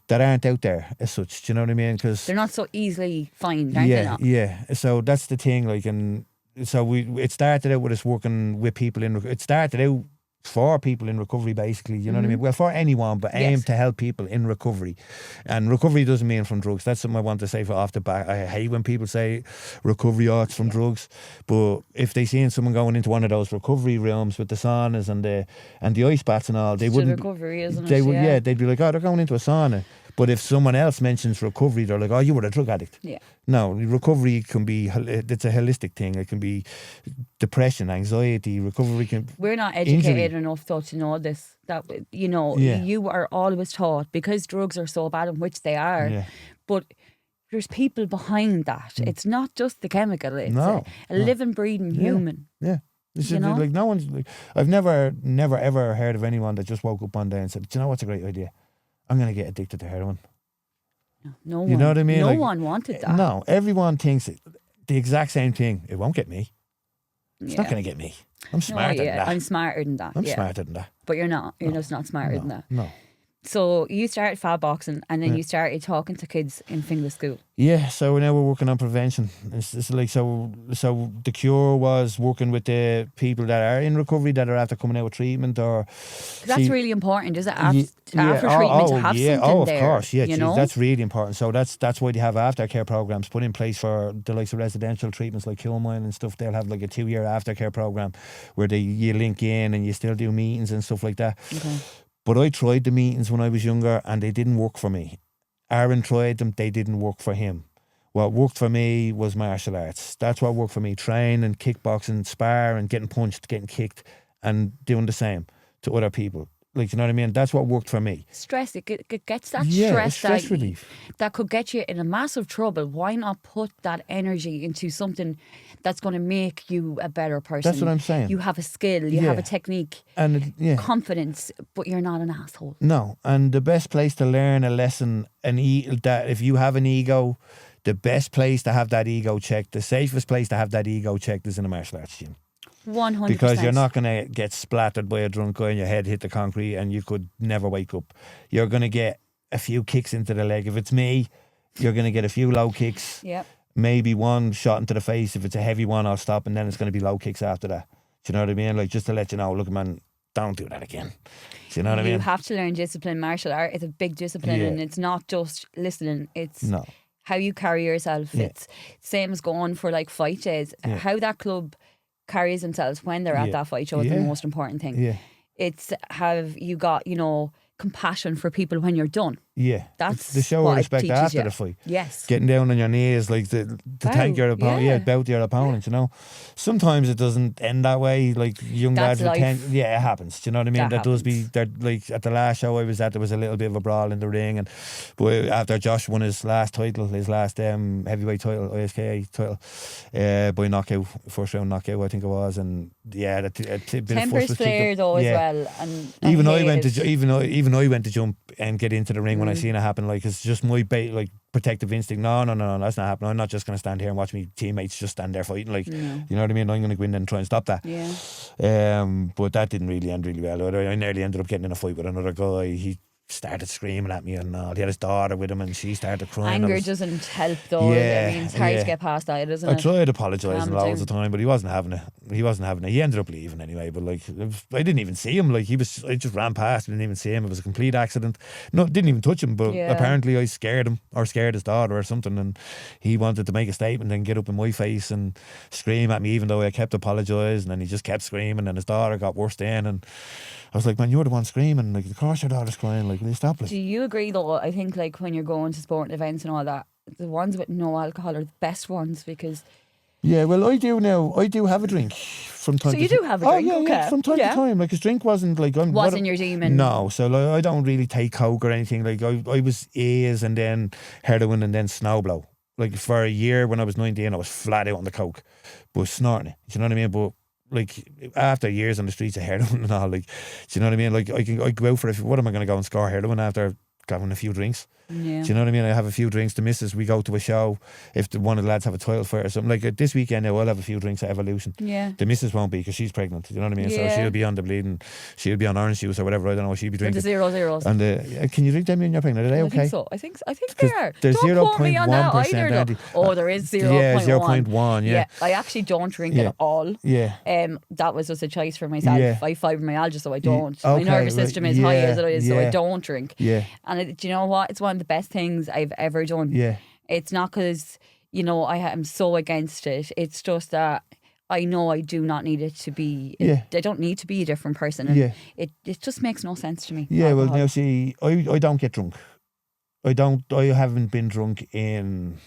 aren't out there as such. Do you know what I mean? Because They're not so easily found, aren't they? Not? yeah. So that's the thing. Like, and so it started out with us working with people it started out for people in recovery, basically, you know what I mean? Well, for anyone, but aimed to help people in recovery. And recovery doesn't mean from drugs. That's something I want to say off the bat. I hate when people say recovery, it's from drugs. But if they seen someone going into one of those recovery rooms with the saunas and the ice baths and all, they It's wouldn't. recovery, isn't it? They would, they'd be like, oh, they're going into a sauna. But if someone else mentions recovery, they're like, oh, you were a drug addict. Yeah. No, recovery can be, it's a holistic thing. It can be depression, anxiety, recovery can... We're not educated injury. enough though to know this. That, you know, Yeah. you are always taught, because drugs are so bad, and which they are, Yeah. but there's people behind that. It's not just the chemical. It's No, a living, breathing human. Yeah. It's You know? like no one's like, I've never ever heard of anyone that just woke up one day and said, do you know what's a great idea? I'm going to get addicted to heroin. No one. You know what I mean? No Like, one wanted that. No, everyone thinks the exact same thing. It won't get me. It's not going to get me. I'm smarter than that. I'm smarter than that. I'm smarter than that. But you're not. You're just not smarter than that. No. So you started FAB Boxing, and then you started talking to kids in Finglas school. Yeah, so now we're working on prevention. It's like so the cure was working with the people that are in recovery, that are after coming out with treatment, or That's really important, is it? After treatment, to have something of there. course, yeah, you geez, know? that's really important. So that's why they have aftercare programs put in place for the likes of residential treatments like Kilmine and stuff. They'll have like a 2-year aftercare program where you link in and you still do meetings and stuff like that. Okay. But I tried the meetings when I was younger and they didn't work for me. Aaron tried them, they didn't work for him. What worked for me was martial arts. That's what worked for me. Training, kickboxing, spar, and getting punched, getting kicked, and doing the same to other people. Like, you know what I mean? That's what worked for me. Stress, it gets that Stress stress relief. that could get you in a massive trouble. Why not put that energy into something that's going to make you a better person? That's what I'm saying. You have a skill, you have a technique, and confidence, but you're not an asshole. No, and the best place to learn a lesson, that if you have an ego, the best place to have that ego checked, the safest place to have that ego checked is in a martial arts gym. 100%. Because you're not going to get splattered by a drunk guy and your head hit the concrete and you could never wake up. You're going to get a few kicks into the leg. If it's me, you're going to get a few low kicks. Yep. Maybe one shot into the face. If it's a heavy one, I'll stop, and then it's going to be low kicks after that. Do you know what I mean? Like, just to let you know, look, man, don't do that again. Do you know what I mean? You have to learn discipline. Martial art is a big discipline, Yeah. and it's not just listening. It's No. how you carry yourself. Yeah. It's same as going for like fight days. Yeah. How that club carries themselves when they're at that fight show is the most important thing. Yeah. It's have you got, compassion for people when you're done. Yeah. That's It's the show what of it respect teaches after you. the fight. Yes. Getting down on your knees, like to thank your opponent. Yeah, bow to your opponent, you know. Sometimes it doesn't end that way. Like young That's lads life. with it happens. Do you know what I mean? That does be there. Like at the last show I was at, there was a little bit of a brawl in the ring, but after Josh won his last title, his last heavyweight title, ISKA title, by knockout, first round knockout, I think it was, and yeah, a bit of fuss Tempers was flare kicked though up. as Yeah. well. And Even I went hated. to even I went to jump and get into the ring when I seen it happen. Like, it's just my protective instinct. No, that's not happening. I'm not just going to stand here and watch my teammates just stand there fighting. Like, you know what I mean? I'm going to go in and try and stop that. Yeah. But that didn't really end really well. I nearly ended up getting in a fight with another guy. He started screaming at me and all. He had his daughter with him and she started crying. Anger doesn't help though. Yeah, I mean, it's hard yeah. to get past that, isn't I it? tried apologising Calm loads down. of time, but he wasn't having it. He ended up leaving anyway. But like, I didn't even see him. Like, I just ran past. Didn't even see him. It was a complete accident. No, didn't even touch him. But Yeah. apparently, I scared him or scared his daughter or something, and he wanted to make a statement and get up in my face and scream at me, even though I kept apologising, and he just kept screaming, and his daughter got worse then, and I was like, man, you're the one screaming. Like, of course your daughter's crying. Like, will you stop? Like, Do you agree though? I think like when you're going to sporting events and all that, the ones with no alcohol are the best ones because. yeah, well, I do now. I do have a drink from time So to you do have a drink, Oh, yeah, okay. from time Yeah. to time. Like, his drink wasn't like... Wasn't your demon? No, so like, I don't really take coke or anything. Like, I was A's and then heroin and then snowblow. Like, for a year when I was 19, I was flat out on the coke, but snorting it. Do you know what I mean? But like, after years on the streets of heroin and all, like, do you know what I mean? Like, I go out for what am I going to go and score heroin after having a few drinks? Yeah. Do you know what I mean? I have a few drinks. The missus, we go to a show. If one of the lads have a title fight or something, like this weekend now, I'll have a few drinks at Evolution. Yeah. The missus won't be because she's pregnant. You know what I mean? Yeah. So she'll be on the bleeding. She'll be on orange juice or whatever. I don't know what she'll be Or the drinking. 0-0s. And can you drink them when you're pregnant? Are they I okay? think so. I think they are. there's Don't quote me on that 0.1%, either. Andy. Though. Oh, there is 0.1. Yeah, 0.1, yeah. I actually don't drink Yeah. at all. Yeah. That was just a choice for myself. Yeah. I have fibromyalgia, so I don't. okay, My nervous right, system is high as it is, so I yeah. don't drink. Yeah. And do you know what? It's one of the best things I've ever done. Yeah. It's not because, I am so against it. It's just that I know I do not need it to be. Yeah. I don't need to be a different person. And Yeah. it just makes no sense to me. Yeah, well, alcohol. now see, I don't get drunk. I haven't been drunk in.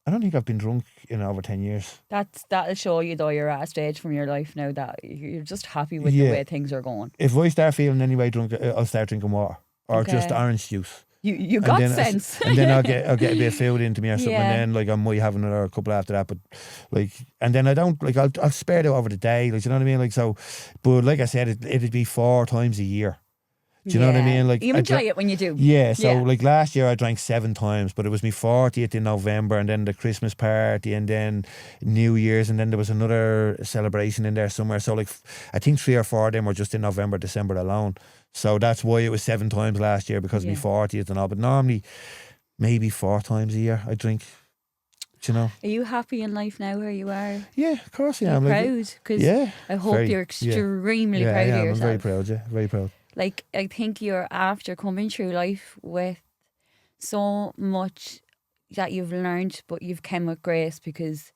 I don't think I've been drunk in over 10 years. That'll show you though you're at a stage from your life now that you're just happy with the Yeah. way things are going. If I start feeling any way drunk, I'll start drinking water or just Okay. orange juice. You And got then sense. and then I'll get a bit of food into me or something, Yeah. and then like I might have another couple after that, but like, and then I don't like I'll spare it out over the day, like, you know what I mean, like, so. But like I said, it'd be 4 times a year. Do you know what I mean? Like, you enjoy it when you do. Yeah, so Yeah. like last year I drank 7 times, but it was my 40th in November, and then the Christmas party, and then New Year's, and then there was another celebration in there somewhere. So like I think 3 or 4 of them were just in November, December alone. So that's why it was 7 times last year, because of my 40th and all. But normally maybe 4 times a year I drink. Do you know? Are you happy in life now where you are? Yeah, of course I Are you am. proud? Because yeah, I hope very, you're yeah. extremely Yeah, proud I of am. yourself. I'm very proud, yeah, very proud. Like, I think you're after coming through life with so much that you've learned, but you've come with grace because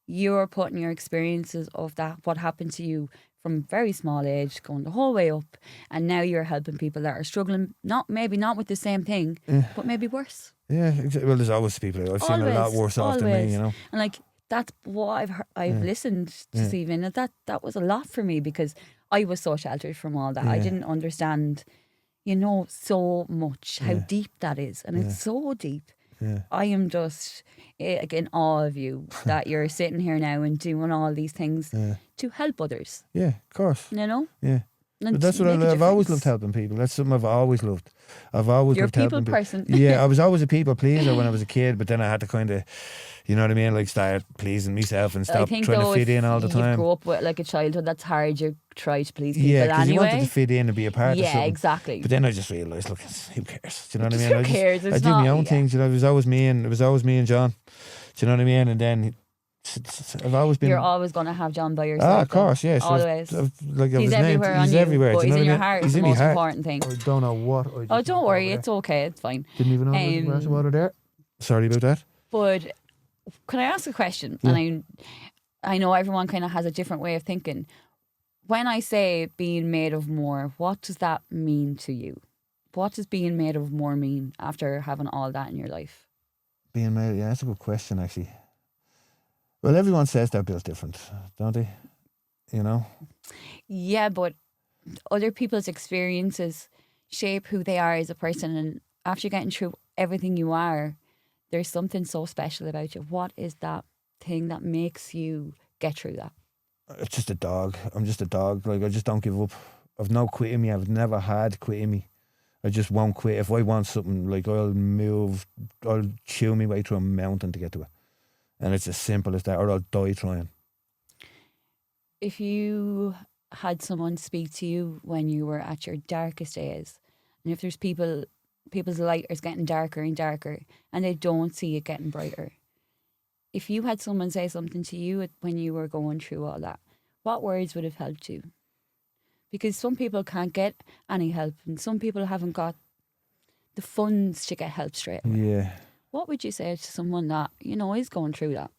you're putting your experiences of that, what happened to you from very small age, going the whole way up, and now you're helping people that are struggling, maybe not with the same thing, but maybe worse. Yeah, exactly. Well, there's always people. I've seen a lot worse off than me, you know. And like, that's what I've listened to Stephen, and that was a lot for me because I was so sheltered from all that. I didn't understand, so much how deep that is, and it's so deep. Yeah. I am just in awe of you that you're sitting here now and doing all these things to help others. Yeah, of course. You know? Yeah. And But that's what make a I've always loved, difference. helping people. That's something I've always loved. I've always You're a loved people helping person. people. Yeah, I was always a people pleaser when I was a kid, but then I had to kind of, you know what I mean, like start pleasing myself and I stop think trying though, to fit in all the you time. grow up with like a childhood that's hard. You try to please people Yeah, because you wanted anyway. to fit in and be a part of Yeah, something. exactly. But then I just realised, look, who cares? Do you know what I Just mean? who cares? I It's did my not- own yeah. things. You know, it was always me and John. Do you know what I mean? And then I've always been. You're always going to have John by your side. Ah, of course, though. yes. Always. He's everywhere on He's you, everywhere. but do you he's know in what I your mean? heart. He's It's the in my most heart. important thing. I don't know what. Oh, don't worry. It's okay. It's fine. Didn't even know there was a glass of water there. Sorry about that. But can I ask a question? Yeah. And I know everyone kind of has a different way of thinking. When I say being made of more, what does that mean to you? What does being made of more mean after having all that in your life? Being married, yeah, that's a good question, actually. Well, everyone says they're built different, don't they? You know? Yeah, but other people's experiences shape who they are as a person. And after getting through everything you are, there's something so special about you. What is that thing that makes you get through that? It's just a dog. I'm just a dog. Like, I just don't give up. I've no quit in me. I've never had quit in me. I just won't quit. If I want something, like, I'll chew my way through a mountain to get to it. And it's as simple as that, or I'll die trying. If you had someone speak to you when you were at your darkest days, and if there's people's light is getting darker and darker, and they don't see it getting brighter, if you had someone say something to you when you were going through all that, what words would have helped you? Because some people can't get any help, and some people haven't got the funds to get help straight away. Yeah. What would you say to someone that, is going through that?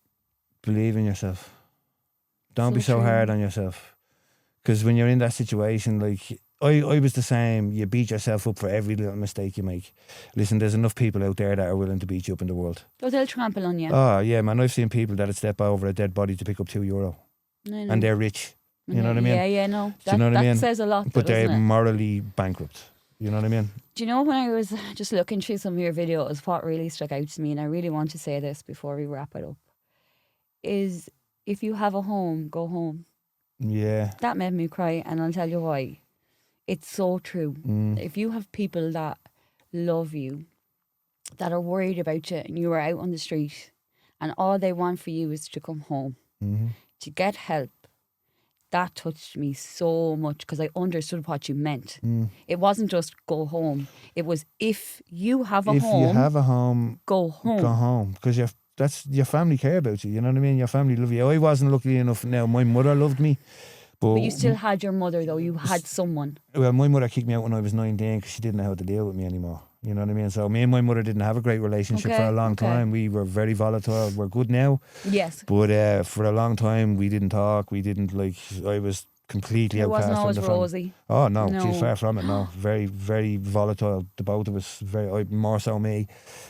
Believe in yourself. Don't So be so true. hard on yourself. Because when you're in that situation, like, I was the same. You beat yourself up for every little mistake you make. Listen, there's enough people out there that are willing to beat you up in the world. Oh, they'll trample on you. Oh, yeah, man. I've seen people that would step over a dead body to pick up €2. I know. And they're rich. You know what I mean? Yeah, no. Do you know what that I mean? says a lot, though, But they're doesn't it? morally bankrupt. You know what I mean? Do you know, when I was just looking through some of your videos, what really stuck out to me, and I really want to say this before we wrap it up, is if you have a home, go home. Yeah. That made me cry, and I'll tell you why. It's so true. If you have people that love you, that are worried about you, and you are out on the street, and all they want for you is to come home, to get help, that touched me so much because I understood what you meant. It wasn't just go home. It was, if you have a If home, you have a home, go home. go home. Because that's your family care about you. You know what I mean? Your family love you. I wasn't lucky enough. Now, my mother loved me. But you still had your mother, though. You had someone. Well, my mother kicked me out when I was 19 because she didn't know how to deal with me anymore. You know what I mean? So me and my mother didn't have a great relationship for a long time. We were very volatile. We're good now. Yes. But for a long time, we didn't talk. We didn't, like, I was completely It outcast wasn't from always the family. rosy. Oh no, No. she's far from it. No, very, very volatile. The both of us, more so me,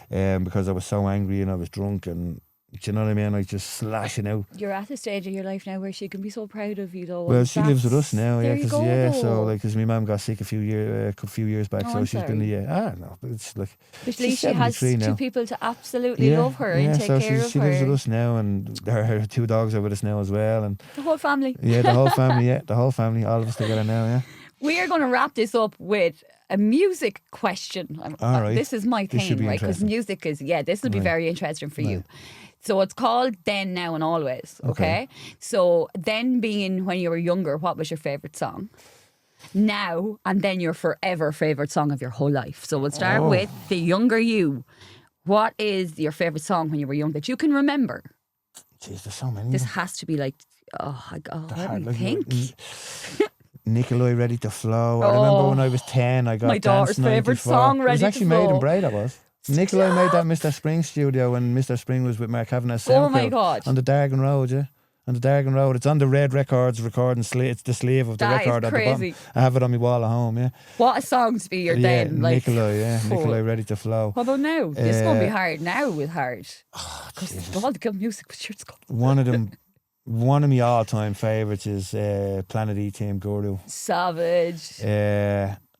because I was so angry and I was drunk, and do you know what I mean? Like just slashing out. You're at the stage of your life now where she can be so proud of you, though. Well, and she lives with us that's- now, There yeah, you because go, so though. like, because my mum got sick a few years back, Oh, so I'm she's sorry. been no, but it's like But at she's least she has 73 two now. people to absolutely love her and take so care of she her. lives with us now, and her 2 dogs are with us now as well, and The whole family. yeah, the whole family, all of us together now, yeah. We are going to wrap this up with a music question. All right. This is my This should thing, be right? Because interesting. music is, this will be Right. very interesting for you. Right. So it's called Then, Now and Always, okay? Okay. So then being when you were younger, what was your favourite song? Now and then your forever favourite song of your whole life. So we'll start Oh. with the younger you. What is your favourite song when you were young that you can remember? Jeez, there's so many. This of them. has to be like, let me Like, think. Nikolai, Ready to Flow. I remember when I was 10, I got My daughter's Dance favourite 94. song, It Ready was to actually made Flow. in Bray, that was. Nikolai made that Mr. Spring studio when Mr. Spring was with Mark Kavanagh. Oh my God. On the Dargan Road, yeah. On the Dargan Road. It's on the Red Records recording sleeve. It's the sleeve of the That is record at the crazy. bottom. I have it on my wall at home, yeah. What a song to be your Yeah, then. Like, Nikolai, yeah. oh. Nikolai, Ready to Flow. What about now? This is going to be hard. Now is hard. Because all the good music was sure it's good. One of my all-time favourites is Planet E-Team Guru. Savage.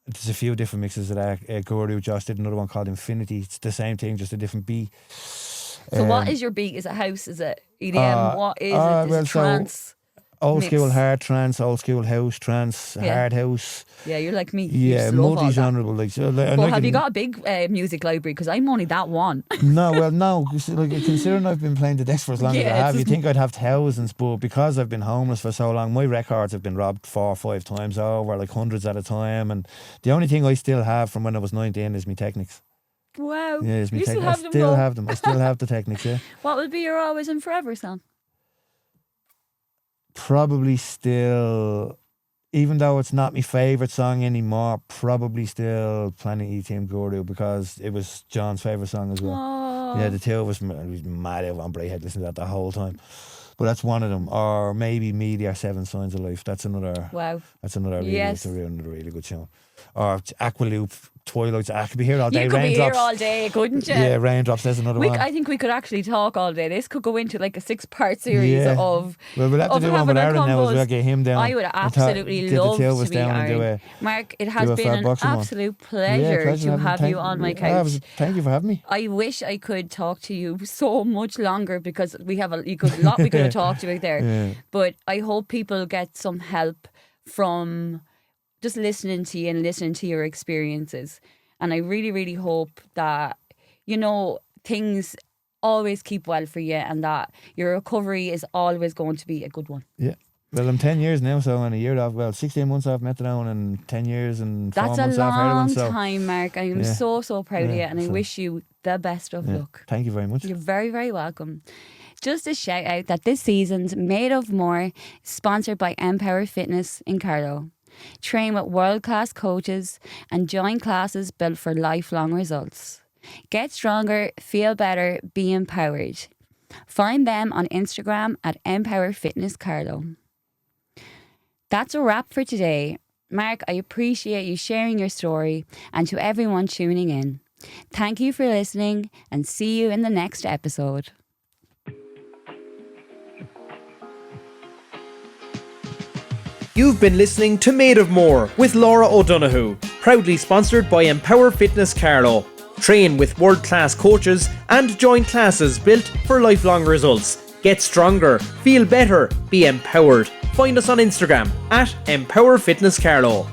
There's a few different mixes of that. Guru Josh did another one called Infinity. It's the same thing, just a different beat. So what is your beat? Is it house? Is it EDM? What is it? Is it trance? Old mix? school hard trance, old school house trance, Yeah. hard house. Yeah, you're like me. You Yeah, just love all that. multi-genre. Like, so, like, But have you got a big music library? Because I'm only that one. No, well, no. 'Cause, like, considering I've been playing the decks for as long as Yeah, I have, it's you'd think I'd have thousands, but because I've been homeless for so long, my records have been robbed 4 or 5 times over, like hundreds at a time. And the only thing I still have from when I was 19 is my Technics. Wow. Yeah, it's my You still Technics. have them, I still though? have them. I still have the Technics, yeah. What would be your always and forever song? Probably still, even though it's not my favourite song anymore, probably still Planet E-Team Guru, because it was John's favourite song as well. Oh. Yeah, the two of us, we was mad over on Brayhead listening to that the whole time. But that's one of them. Or maybe Media, 7 Signs of Life. That's another. Wow. That's another really, Yes. another really good tune. Or Aqualoop, Twilight. I could be here all day. You could be here Raindrops. all day, couldn't you? Yeah, Raindrops. There's another one. I think we could actually talk all day. This could go into like a 6-part series Yeah. of. Well, we'll have to of do one having with a Aaron now as combos. well. Get him down. I would absolutely get love the two of to us be down and do Aaron. a. Mark, it has do a been FAB an Boxing one. absolute pleasure to having- have thank- you on my yeah, couch. thank you for having me. I wish I could talk to you so much longer because we have a lot we could have talked about there. Yeah. But I hope people get some help from just listening to you and listening to your experiences. And I really, really hope that, things always keep well for you and that your recovery is always going to be a good one. Yeah. Well, I'm 10 years now, so I'm a year off. Well, 16 months off methadone and 10 years and 4 That's a months off heroin. long So time, Mark. I am Yeah. so proud of you Yeah, and I so- wish you the best of yeah. luck. Thank you very much. You're very, very welcome. Just a shout out that this season's Made of More is sponsored by Empower Fitness in Carlow. Train with world-class coaches and join classes built for lifelong results. Get stronger, feel better, be empowered. Find them on Instagram at Empower Fitness Carlow. That's a wrap for today. Mark, I appreciate you sharing your story, and to everyone tuning in, thank you for listening and see you in the next episode. You've been listening to Made of More with Laura O'Donoghue, proudly sponsored by Empower Fitness Carlow. Train with world-class coaches and join classes built for lifelong results. Get stronger, feel better, be empowered. Find us on Instagram at Empower Fitness Carlow.